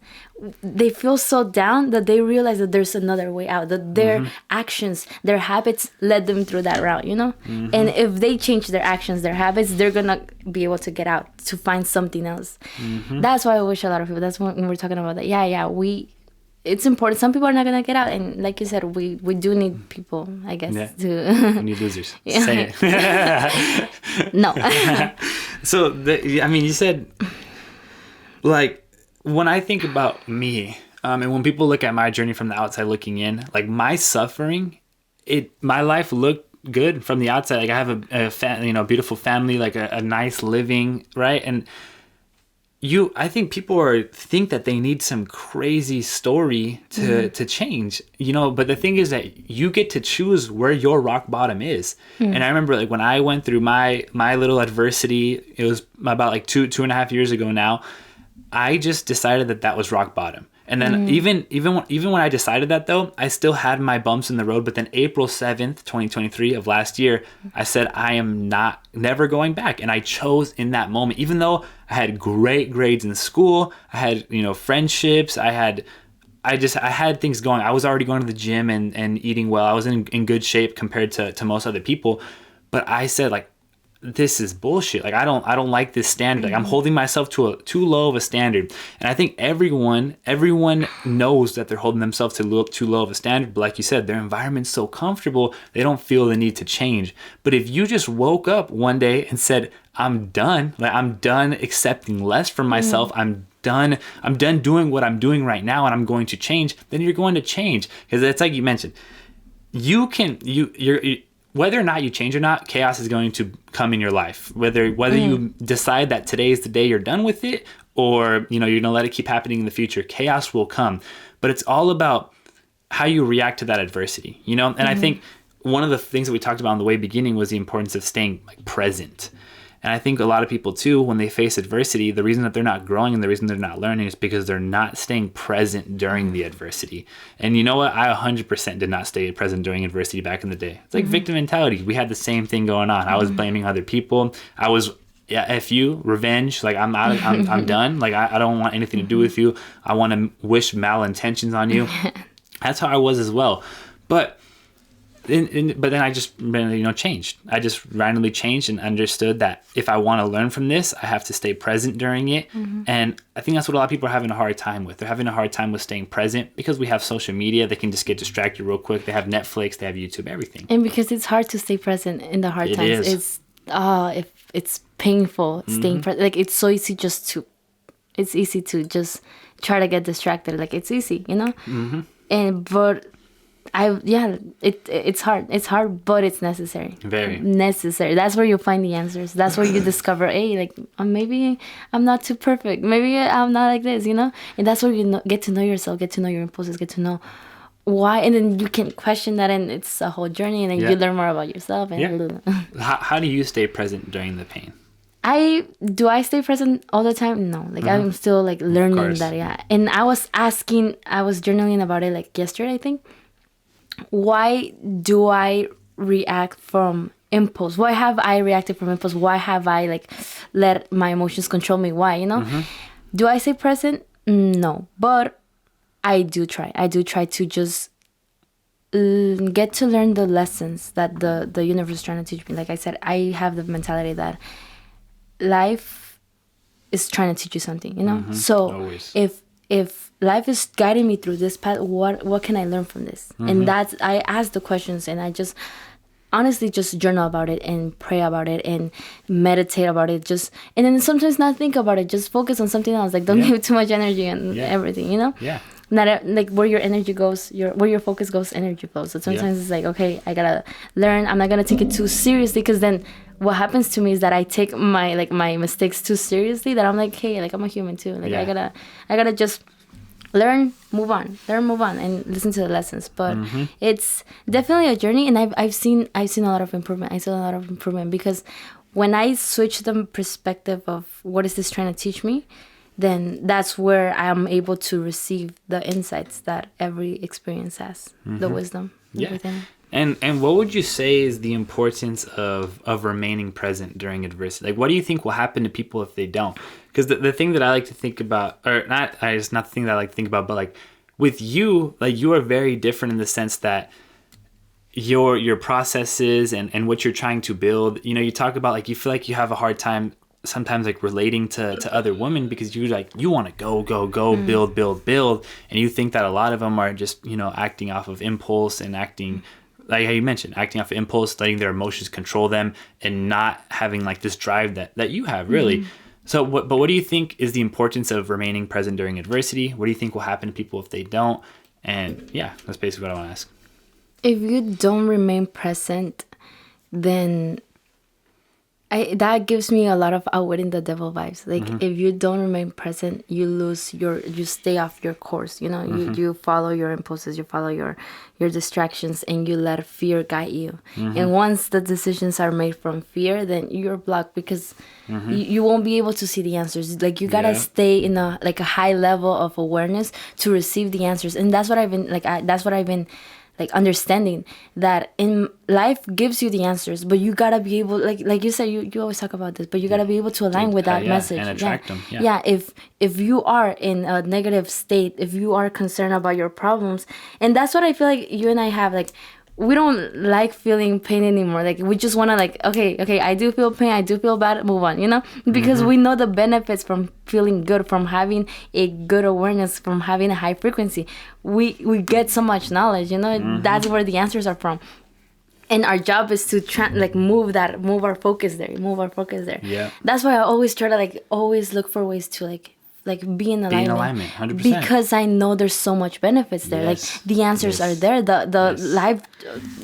they feel so down that they realize that there's another way out, that their actions, their habits led them through that route, you know? And if they change their actions, their habits, they're gonna be able to get out, to find something else. That's why I wish a lot of people, that's when we're talking about that. It's important. Some people are not gonna get out, and like you said, we do need people, I guess. Yeah. We need losers. Say it. No. So you said, like, when I think about me, and when people look at my journey from the outside looking in, like, my suffering, my life looked good from the outside. Like, I have a beautiful family, like a nice living, right? And I think people think that they need some crazy story to change, you know, but the thing is that you get to choose where your rock bottom is. And I remember, like, when I went through my little adversity, it was about like 2.5 years ago now, I just decided that was rock bottom. And then even when I decided that, though, I still had my bumps in the road. But then April 7th, 2023 of last year, I said, I am never going back. And I chose in that moment, even though I had great grades in school, I had, friendships, I had things going. I was already going to the gym and eating well. I was in good shape compared to most other people. But I said, like, this is bullshit. Like, I don't like this standard. Like, I'm holding myself to too low of a standard. And I think everyone knows that they're holding themselves to too low of a standard. But like you said, their environment's so comfortable, they don't feel the need to change. But if you just woke up one day and said, I'm done. Like, I'm done accepting less from myself. I'm done doing what I'm doing right now, and I'm going to change. Then you're going to change. Because it's like you mentioned, you're whether or not you change or not, chaos is going to come in your life. Whether you decide that today is the day you're done with it, or you're gonna let it keep happening in the future, chaos will come. But it's all about how you react to that adversity, And I think one of the things that we talked about in the way beginning was the importance of staying, like, present. And I think a lot of people too, when they face adversity, the reason that they're not growing and the reason they're not learning is because they're not staying present during the adversity. And you know what? I 100% did not stay present during adversity back in the day. It's like victim mentality. We had the same thing going on. I was blaming other people. I was, F you, revenge. Like, I'm done. Like, I don't want anything to do with you. I want to wish malintentions on you. That's how I was as well. But then I just changed. I just randomly changed and understood that if I want to learn from this, I have to stay present during it. And I think that's what a lot of people are having a hard time with. They're having a hard time with staying present because we have social media. They can just get distracted real quick. They have Netflix, they have YouTube, everything. And because it's hard to stay present in the hard times. Is. It's painful staying present. Like, it's so easy it's easy to just try to get distracted. Like, it's easy, but it's hard. It's hard, but it's necessary. Very necessary. That's where you find the answers. That's where you discover, hey, like, maybe I'm not too perfect. Maybe I'm not like this, And that's where you get to know yourself, get to know your impulses, get to know why, and then you can question that, and it's a whole journey, and then you learn more about yourself. And How do you stay present during the pain? Do I stay present all the time? No, like, I'm still, like, learning that. And I was journaling about it, like, yesterday, I think. Why do I react from impulse? Why have I reacted from impulse? Why have I, like, let my emotions control me? Why, Do I stay present? No, but I do try. I do try to just get to learn the lessons that the universe is trying to teach me. Like I said, I have the mentality that life is trying to teach you something, So Always. if life is guiding me through this path, what can I learn from this? And that's, I ask the questions, and I just honestly just journal about it and pray about it and meditate about it, and then sometimes not think about it, just focus on something else. Like, don't give too much energy and everything, Not like where your energy goes, where your focus goes, energy flows. So sometimes it's like, okay, I gotta learn. I'm not gonna take it too seriously, because then what happens to me is that I take my mistakes too seriously. That I'm like, hey, like, I'm a human too. Like, I gotta just learn, move on, and listen to the lessons. But it's definitely a journey, and I've seen a lot of improvement. I saw a lot of improvement, because when I switch the perspective of what is this trying to teach me, then that's where I am able to receive the insights that every experience has, the wisdom within. And what would you say is the importance of remaining present during adversity? Like, what do you think will happen to people if they don't? Because the thing that I like to think about, or not, it's not the thing that I like to think about, but like with you, like you are very different in the sense that your processes and what you're trying to build, you know, you talk about like you feel like you have a hard time sometimes like relating to other women because you want to go build, and you think that a lot of them are just, you know, acting off of impulse and acting like how you mentioned, acting off of impulse, letting their emotions control them and not having like this drive that you have really. So what do you think is the importance of remaining present during adversity? What do you think will happen to people if they don't? And yeah, that's basically what I want to ask. If you don't remain present, then that gives me a lot of outwitting the devil vibes. Like if you don't remain present, you stay off your course. You know, you follow your impulses, you follow your distractions, and you let fear guide you. And once the decisions are made from fear, then you're blocked because you won't be able to see the answers. Like you gotta stay in a high level of awareness to receive the answers. And that's what I've been understanding, that in life gives you the answers, but you gotta be able, like you said, you always talk about this, but you gotta be able to align with that message and attract them. If you are in a negative state, if you are concerned about your problems, and that's what I feel like you and I have, like we don't like feeling pain anymore. Like we just want to okay, I do feel pain, I do feel bad, move on, you know, because we know the benefits from feeling good, from having a good awareness, from having a high frequency. We get so much knowledge, you know. That's where the answers are from, and our job is to move our focus there. Yeah, that's why I always try to always look for ways to be in alignment, 100%. Because I know there's so much benefits there. Yes. Like the answers are there. The life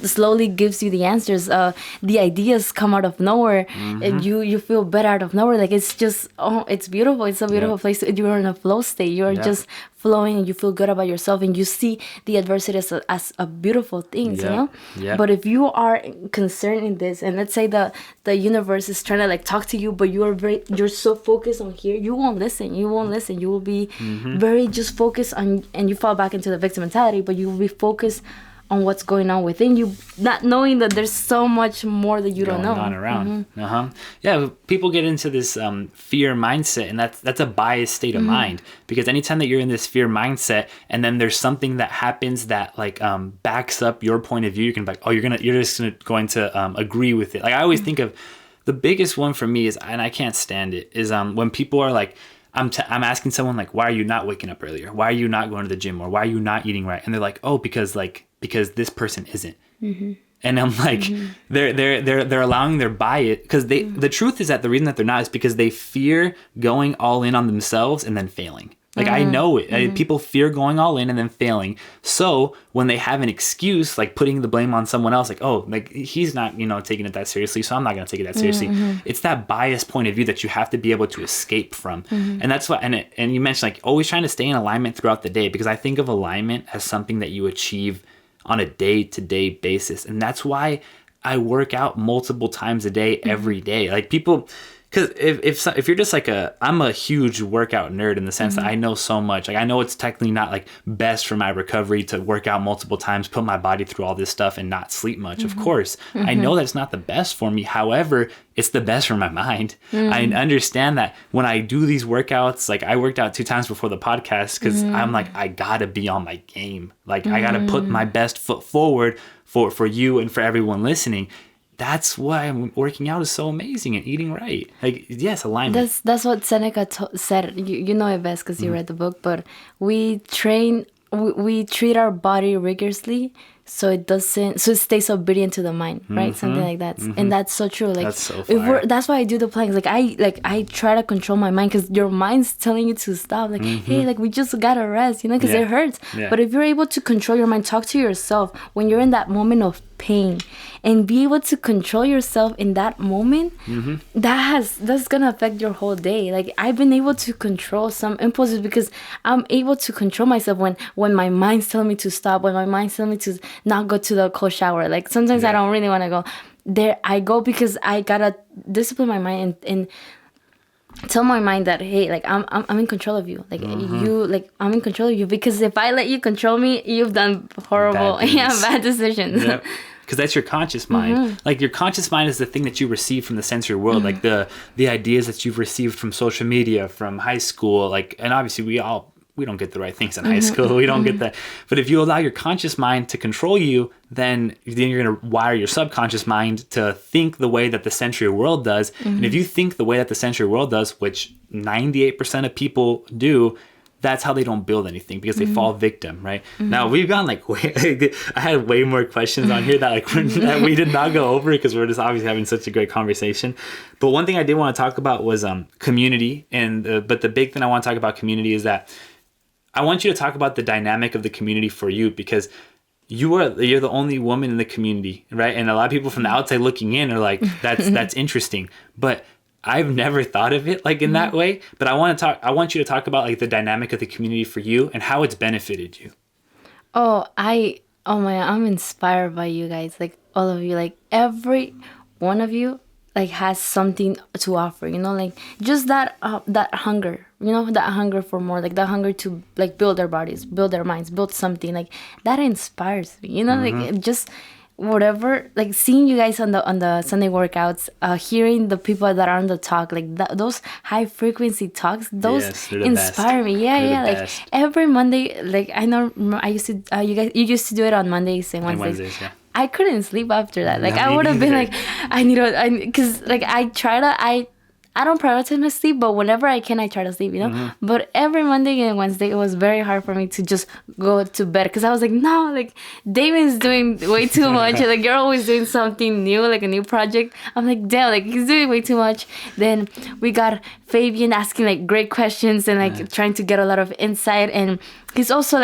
slowly gives you the answers. The ideas come out of nowhere, and you feel better out of nowhere. Like it's just it's beautiful. It's a beautiful place. You're in a flow state. You're just flowing, and you feel good about yourself, and you see the adversity as a beautiful thing, you know. But if you are concerned in this, and let's say the universe is trying to talk to you, but you're so focused on here, you won't listen. You will be very just focused on, and you fall back into the victim mentality, but you will be focused on what's going on within you, not knowing that there's so much more that you don't know. Going on around. Yeah, people get into this fear mindset, and that's a biased state of mind, because anytime that you're in this fear mindset, and then there's something that happens that backs up your point of view, you can be like, oh, you're just going to agree with it. Like I always think of the biggest one for me is, and I can't stand it, is when people are like, I'm asking someone why are you not waking up earlier? Why are you not going to the gym? Or why are you not eating right? And they're like, oh, because this person isn't. And I'm like, they're allowing their bias, because the truth is that the reason that they're not is because they fear going all in on themselves and then failing. I know it. People fear going all in and then failing. So when they have an excuse, putting the blame on someone else, he's not, taking it that seriously, so I'm not going to take it that seriously. It's that biased point of view that you have to be able to escape from. And that's why, and you mentioned always trying to stay in alignment throughout the day, because I think of alignment as something that you achieve on a day-to-day basis. And that's why I work out multiple times a day, every day. People... Because if you're just I'm a huge workout nerd in the sense that I know so much. I know it's technically not best for my recovery to work out multiple times, put my body through all this stuff and not sleep much. Of course, I know that's not the best for me. However, it's the best for my mind. I understand that when I do these workouts, I worked out 2 times before the podcast because I'm I gotta be on my game. I gotta put my best foot forward for you and for everyone listening. That's why working out is so amazing, and eating right. Yes, alignment. That's what Seneca said. You know it best because you read the book. But we treat our body rigorously, so it stays obedient to the mind, right? Something like that. And that's so true. That's so fire. That's why I do the planks. I try to control my mind, because your mind's telling you to stop. Hey, we just gotta rest, because it hurts. But if you're able to control your mind, talk to yourself when you're in that moment of pain, and be able to control yourself in that moment, that's gonna affect your whole day. I've been able to control some impulses because I'm able to control myself when my mind's telling me to stop, when my mind's telling me to not go to the cold shower. Sometimes I don't really want to go there. I go because I gotta discipline my mind and tell my mind that, hey, like I'm in control of you, like you, like I'm in control of you, because if I let you control me, you've done horrible bad decisions. Yep. Because that's your conscious mind. Like your conscious mind is the thing that you receive from the sensory world, like the ideas that you've received from social media, from high school, like, and obviously we don't get the right things in high school. We don't get that. But if you allow your conscious mind to control you, then you're going to wire your subconscious mind to think the way that the sensory world does. And if you think the way that the sensory world does, which 98% of people do, that's how they don't build anything, because they fall victim, right? Now we've gone like I had way more questions on here that like that we did not go over, because we're just obviously having such a great conversation. But one thing I did want to talk about was community, and but the big thing I want to talk about community is that I want you to talk about the dynamic of the community for you, because you're the only woman in the community, right? And a lot of people from the outside looking in are like, that's interesting, but I've never thought of it like in that way. But I want you to talk about like the dynamic of the community for you and how it's benefited you. Oh my, I'm inspired by you guys, like all of you, like every one of you like has something to offer, you know, like just that hunger, you know, that hunger for more, like that hunger to like build their bodies, build their minds, build something, like that inspires me, you know, like just whatever, like seeing you guys on the Sunday workouts, hearing the people that are on the talk, like those high frequency talks, those inspire me. Like every Monday, like I know I used to you used to do it on Mondays and Wednesdays. Yeah. I couldn't sleep after that. Like I would have been like, because like I don't prioritize my sleep, but whenever I can, I try to sleep, you know? But every Monday and Wednesday, it was very hard for me to just go to bed, because I was like, no, like, Damon's doing way too much. Like, you're always doing something new, like a new project. I'm like, damn, like, he's doing way too much. Then we got Fabian asking, like, great questions and, like, trying to get a lot of insight. And he's also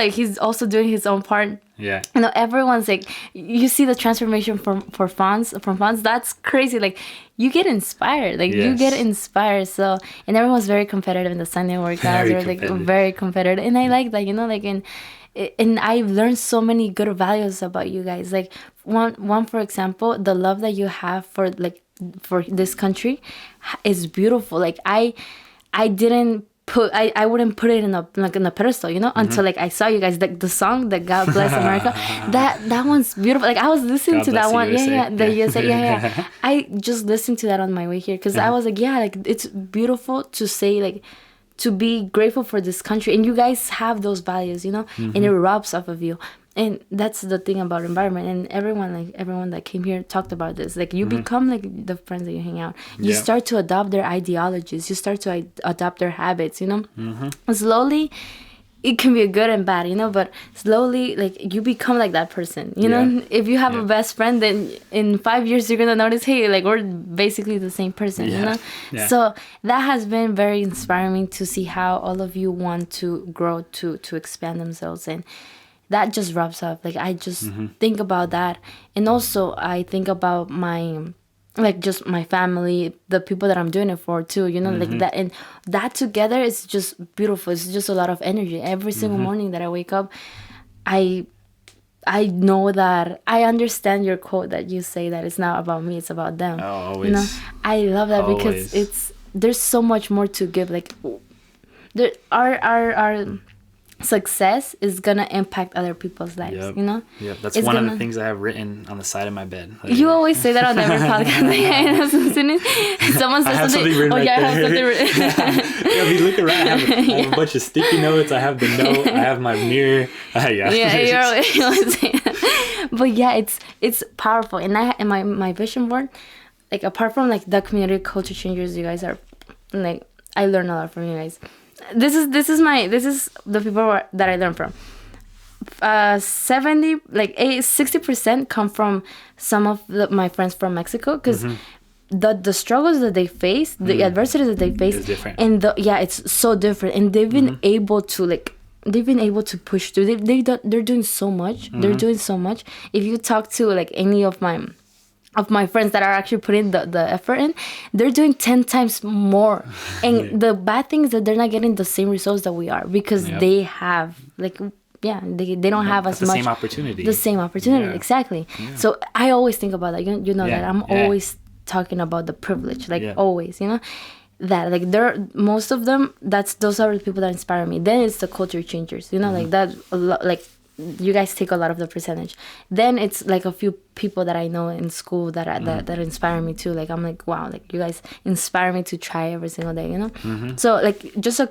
doing his own part. Yeah. You know, everyone's like, you see the transformation from Fonz. That's crazy. Like, you get inspired. Like, you get inspired. So, and everyone's very competitive in the Sunday workouts. They're like very competitive. And I like that, you know, like, and I've learned so many good values about you guys. Like, one for example, the love that you have for this country is beautiful. Like, I wouldn't put it in a pedestal, you know, until like I saw you guys, like the song that God Bless America, that one's beautiful. Like I was listening to that one, the USA, I just listened to that on my way here, because I was like, like it's beautiful to say, like, to be grateful for this country, and you guys have those values, you know, and it rubs off of you. And that's the thing about environment, and everyone that came here talked about this. Like, you become like the friends that you hang out. You start to adopt their ideologies. You start to adopt their habits, you know. Slowly, it can be good and bad, you know, but slowly, like, you become like that person, you know. If you have a best friend, then in 5 years you're gonna notice, hey, like, we're basically the same person, you know. So that has been very inspiring to see how all of you want to grow, to expand themselves, and that just rubs up. Like, I just think about that. And also I think about just my family, the people that I'm doing it for too, you know, like that. And that together is just beautiful. It's just a lot of energy. Every single morning that I wake up, I know that I understand your quote that you say that it's not about me, it's about them. Oh, always. You know, I love that because there's so much more to give. Like, our success is gonna impact other people's lives, you know. That's one of the things I have written on the side of my bed. Like, you always say that on every podcast. Someone says something. I have something written. If you look around, I have a bunch of sticky notes. I have the note. I have my mirror. You're always saying that. But it's powerful. And my vision board, like, apart from like the community culture changers, you guys are like, I learn a lot from you guys. This is the people that I learn from. 60% come from some of my friends from Mexico, because the struggles that they face, the adversities that they face, and it's so different, and they've been able to push through. They're doing so much. They're doing so much. If you talk to like any of my friends that are actually putting the effort in, they're doing 10 times more. And the bad thing is that they're not getting the same results that we are, because they have they don't have as much the same opportunity. Exactly. So I always think about that. You know that I'm always talking about the privilege, like always, you know. that. Like most of them, those are the people that inspire me. Then it's the culture changers, like that. Like you guys take a lot of the percentage. Then it's like a few people that I know in school that inspire me too. Like I'm like, wow, like you guys inspire me to try every single day, So like just the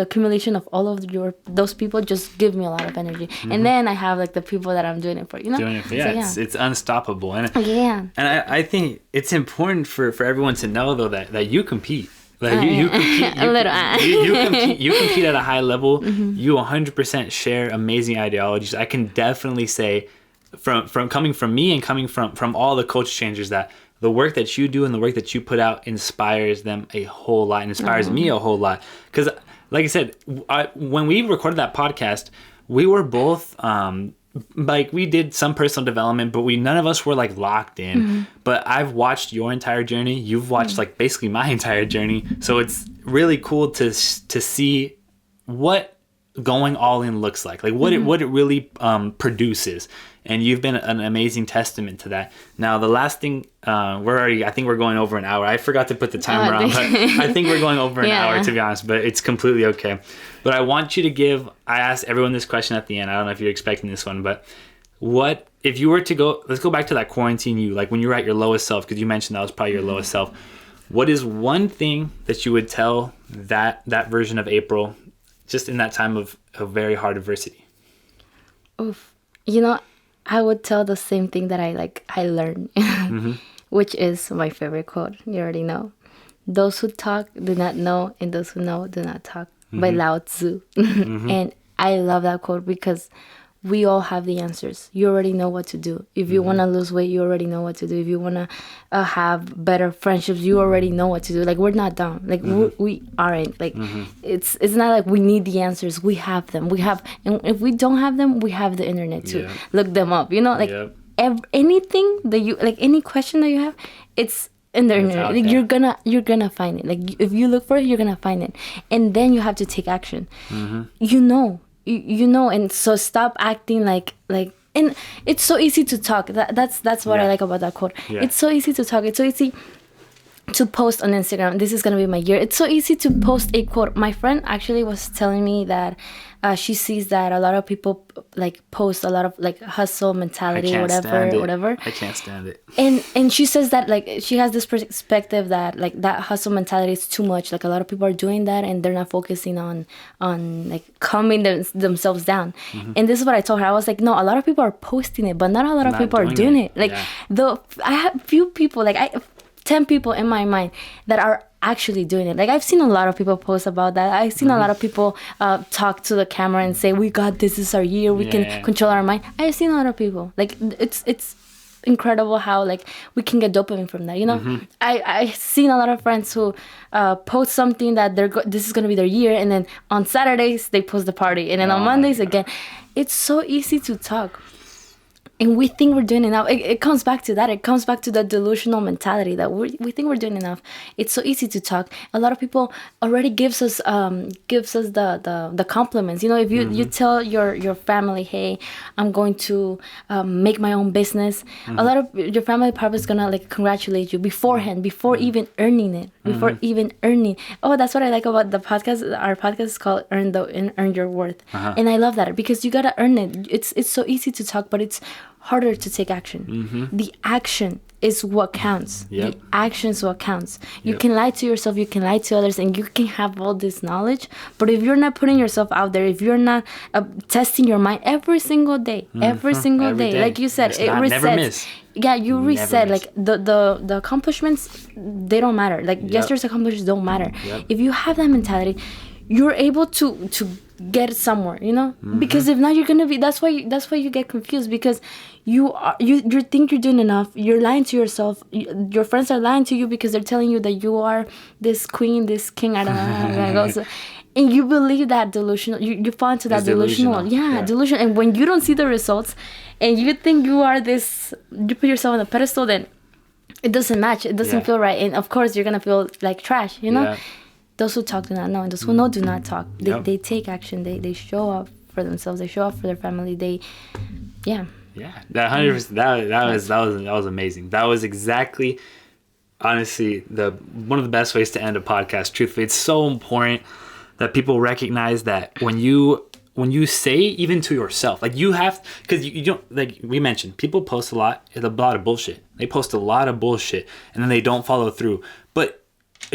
accumulation of all of those people just give me a lot of energy. And then I have like the people that I'm doing it for, Doing it for, so, it's unstoppable. And and I think it's important for everyone to know though that you compete. Like you compete, you compete at a high level. You 100% share amazing ideologies. I can definitely say, from coming from me and coming from all the culture changers, that the work that you do and the work that you put out inspires them a whole lot. And inspires me a whole lot. Because, like I said, when we recorded that podcast, we were both. Like we did some personal development, but none of us were like locked in. But I've watched your entire journey. You've watched like basically my entire journey. So it's really cool to see what going all in looks like what it really produces. And you've been an amazing testament to that. Now, the last thing, I think we're going over an hour. I forgot to put the timer on, but I think we're going over an hour, to be honest, but it's completely okay. But I want you to I asked everyone this question at the end. I don't know if you're expecting this one, but if you were to let's go back to that quarantine you, like when you were at your lowest self, because you mentioned that was probably your lowest self. What is one thing that you would tell that version of April just in that time of very hard adversity? Oof. I would tell the same thing that I learned, which is my favorite quote. You already know. Those who talk do not know, and those who know do not talk. By Lao Tzu. And I love that quote because we all have the answers. You already know what to do. If you want to lose weight, you already know what to do. If you want to have better friendships, you already know what to do. Like, we're not dumb. Like, we aren't. Like, it's not like we need the answers. We have them. And if we don't have them, we have the internet to look them up. Like, anything that you, like, any question that you have, it's in the internet. Like, you're gonna find it. Like, if you look for it, you're gonna find it. And then you have to take action. You know, and so stop acting like, and it's so easy to talk. That's what I like about that quote. It's so easy to talk. It's so easy to post on Instagram. This is gonna be my year. It's so easy to post a quote. My friend actually was telling me that she sees that a lot of people like post a lot of like hustle mentality, whatever. I can't stand it. And she says that like she has this perspective that like that hustle mentality is too much. Like a lot of people are doing that and they're not focusing on like calming themselves down. And this is what I told her. I was like, no, a lot of people are posting it, but not a lot of people are doing it. Like I have few people, like 10 people in my mind that are actually doing it. Like I've seen a lot of people post about that. I've seen a lot of people talk to the camera and say, we got this is our year, we can control our mind. I've seen a lot of people, like it's incredible how like we can get dopamine from that, I've seen a lot of friends who post something that this is going to be their year, and then on Saturdays they post the party, and then on Mondays again. It's so easy to talk. And we think we're doing enough. It comes back to that. It comes back to the delusional mentality that we think we're doing enough. It's so easy to talk. A lot of people already gives us the compliments. If you tell your family, hey, I'm going to make my own business. A lot of your family probably is gonna like congratulate you beforehand, before even earning it, Oh, that's what I like about the podcast. Our podcast is called Earn Your Worth, and I love that because you gotta earn it. It's so easy to talk, but it's harder to take action. The action is what counts. The action is what counts. You can lie to yourself, you can lie to others, and you can have all this knowledge, but if you're not putting yourself out there, if you're not testing your mind every single day, every day, like you said, it resets. Never miss. You reset. Like the accomplishments, they don't matter. Like yesterday's accomplishments don't matter. If you have that mentality, you're able to get somewhere, because if not, you're gonna be. That's why you get confused, because you think you're doing enough. You're lying to yourself. Your friends are lying to you because they're telling you that you are this queen, this king. I don't know. And you believe that delusional. You fall into that delusional. Delusion. And when you don't see the results, and you think you are this, you put yourself on a pedestal, then it doesn't match. It doesn't feel right, and of course you're gonna feel like trash. Those who talk do not know, and those who know do not talk. They take action. They show up for themselves. They show up for their family. That 100%. That was amazing. That was exactly honestly one of the best ways to end a podcast. Truthfully, it's so important that people recognize that when you say, even to yourself, like you have, because you don't, like we mentioned, people post a lot of bullshit. They post a lot of bullshit and then they don't follow through. But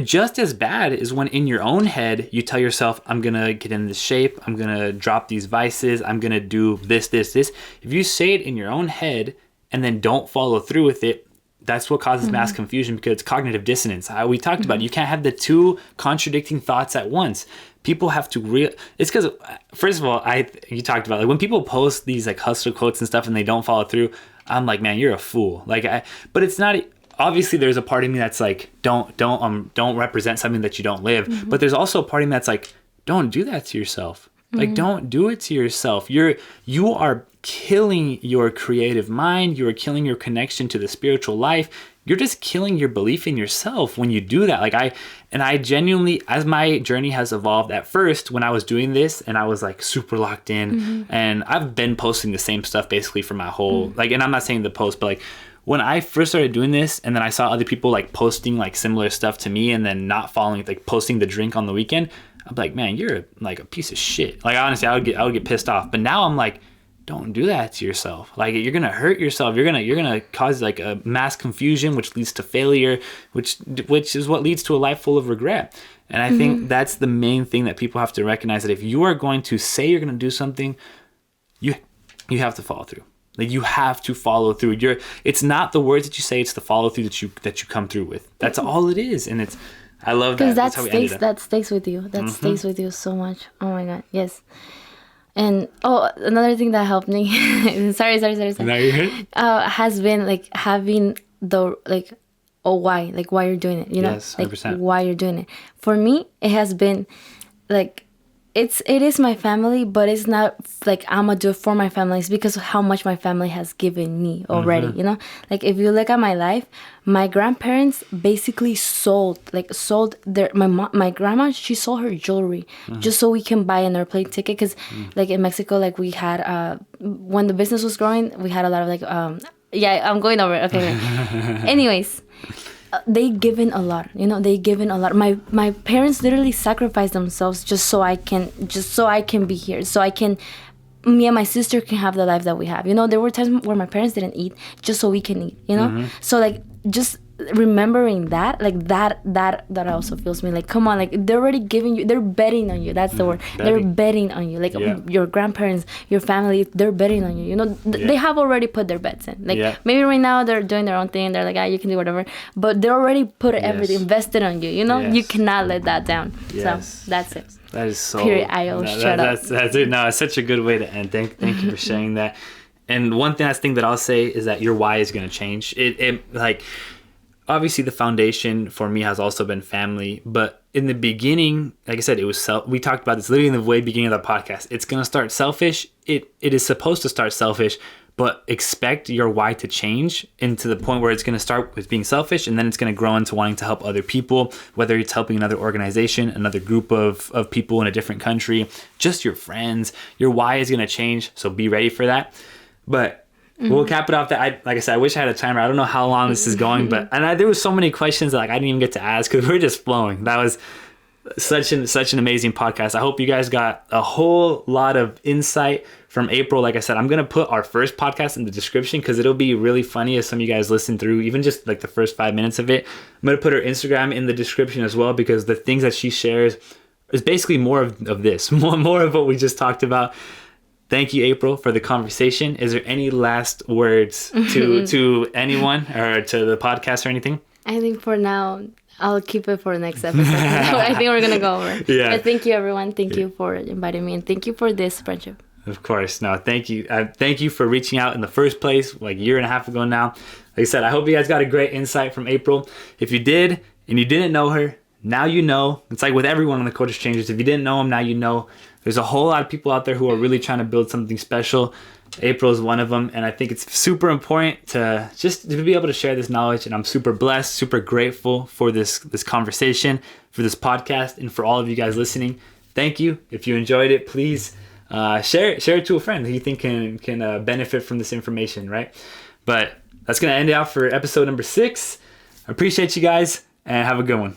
just as bad is when in your own head you tell yourself, I'm gonna get in this shape, I'm gonna drop these vices, I'm gonna do this. If you say it in your own head and then don't follow through with it, that's what causes mass confusion, because it's cognitive dissonance. We talked about it. You can't have the two contradicting thoughts at once. People have to it's because, first of all, you talked about, like, when people post these like hustler quotes and stuff and they don't follow through, I'm like, man, you're a fool. Like, but it's not, obviously there's a part of me that's like, don't represent something that you don't live. But there's also a part of me that's like, don't do that to yourself. Like, don't do it to yourself. You are killing your creative mind. You are killing your connection to the spiritual life. You're just killing your belief in yourself when you do that. Like, I genuinely, as my journey has evolved, at first when I was doing this and I was like super locked in, and I've been posting the same stuff basically for my whole, like, and I'm not saying the post, but like when I first started doing this and then I saw other people like posting like similar stuff to me and then not following, like posting the drink on the weekend, I'm like, man, you're like a piece of shit. Like, honestly, I would get pissed off. But now I'm like, don't do that to yourself. Like, you're gonna hurt yourself. You're gonna cause like a mass confusion, which leads to failure, which is what leads to a life full of regret. And I think that's the main thing that people have to recognize, that if you are going to say you're gonna do something, you have to follow through. Like, you have to follow through. It's not the words that you say, it's the follow through that you come through with. That's all it is. And I love that. Because that stays with you. That stays with you so much. Oh my God. Yes. And another thing that helped me, sorry. No, you're good. Has been like having the why, like why you're doing it, you know, yes, 100%. Like why you're doing it. For me, it has been like, it is my family, but it's not like I'm gonna do it for my family. It's because of how much my family has given me already, you know? Like, if you look at my life, my grandparents basically sold my grandma, she sold her jewelry just so we can buy an airplane ticket. Because like in Mexico, like we had, when the business was growing, we had a lot of like, yeah, I'm going over it. Okay. Anyways. They given a lot, you know. They given a lot. My parents literally sacrificed themselves just so I can be here, so me and my sister can have the life that we have. You know, there were times where my parents didn't eat just so we can eat. You know, so like just remembering that, like that also feels me like, come on, like they're already giving you, they're betting on you. That's the word. They're betting on you. Like your grandparents, your family, they're betting on you. You know, they have already put their bets in. Like maybe right now they're doing their own thing. They're like, you can do whatever. But they already put everything invested on you. You know, you cannot let that down. So that's it. That is so. Period. I'll shut up. That's it. No, it's such a good way to end. Thank you for sharing that. And one last thing that I'll say is that your why is going to change. It like. Obviously, the foundation for me has also been family, but in the beginning, like I said, it was we talked about this literally in the very beginning of the podcast. It's going to start selfish. It is supposed to start selfish, but expect your why to change into the point where it's going to start with being selfish, and then it's going to grow into wanting to help other people, whether it's helping another organization, another group of people in a different country, just your friends. Your why is going to change, so be ready for that. But we'll cap it off that. Like I said, I wish I had a timer. I don't know how long this is going, but there was so many questions that like I didn't even get to ask because we're just flowing. That was such an amazing podcast. I hope you guys got a whole lot of insight from April. Like I said, I'm gonna put our first podcast in the description because it'll be really funny if some of you guys listen through even just like the first 5 minutes of it. I'm gonna put her Instagram in the description as well, because the things that she shares is basically more of this, more of what we just talked about. Thank you, April, for the conversation. Is there any last words to anyone or to the podcast or anything? I think for now, I'll keep it for the next episode. I think we're going to go over. Yeah. But thank you, everyone. Thank you for inviting me. And thank you for this friendship. Of course. No, thank you. Thank you for reaching out in the first place, like a year and a half ago now. Like I said, I hope you guys got a great insight from April. If you did and you didn't know her, now you know. It's like with everyone on the Culture Changers. If you didn't know them, now you know. There's a whole lot of people out there who are really trying to build something special. April is one of them, and I think it's super important to just to be able to share this knowledge. And I'm super blessed, super grateful for this conversation, for this podcast, and for all of you guys listening. Thank you. If you enjoyed it, please share it to a friend who you think can benefit from this information, right? But that's gonna end it out for episode number 6. Appreciate you guys and have a good one.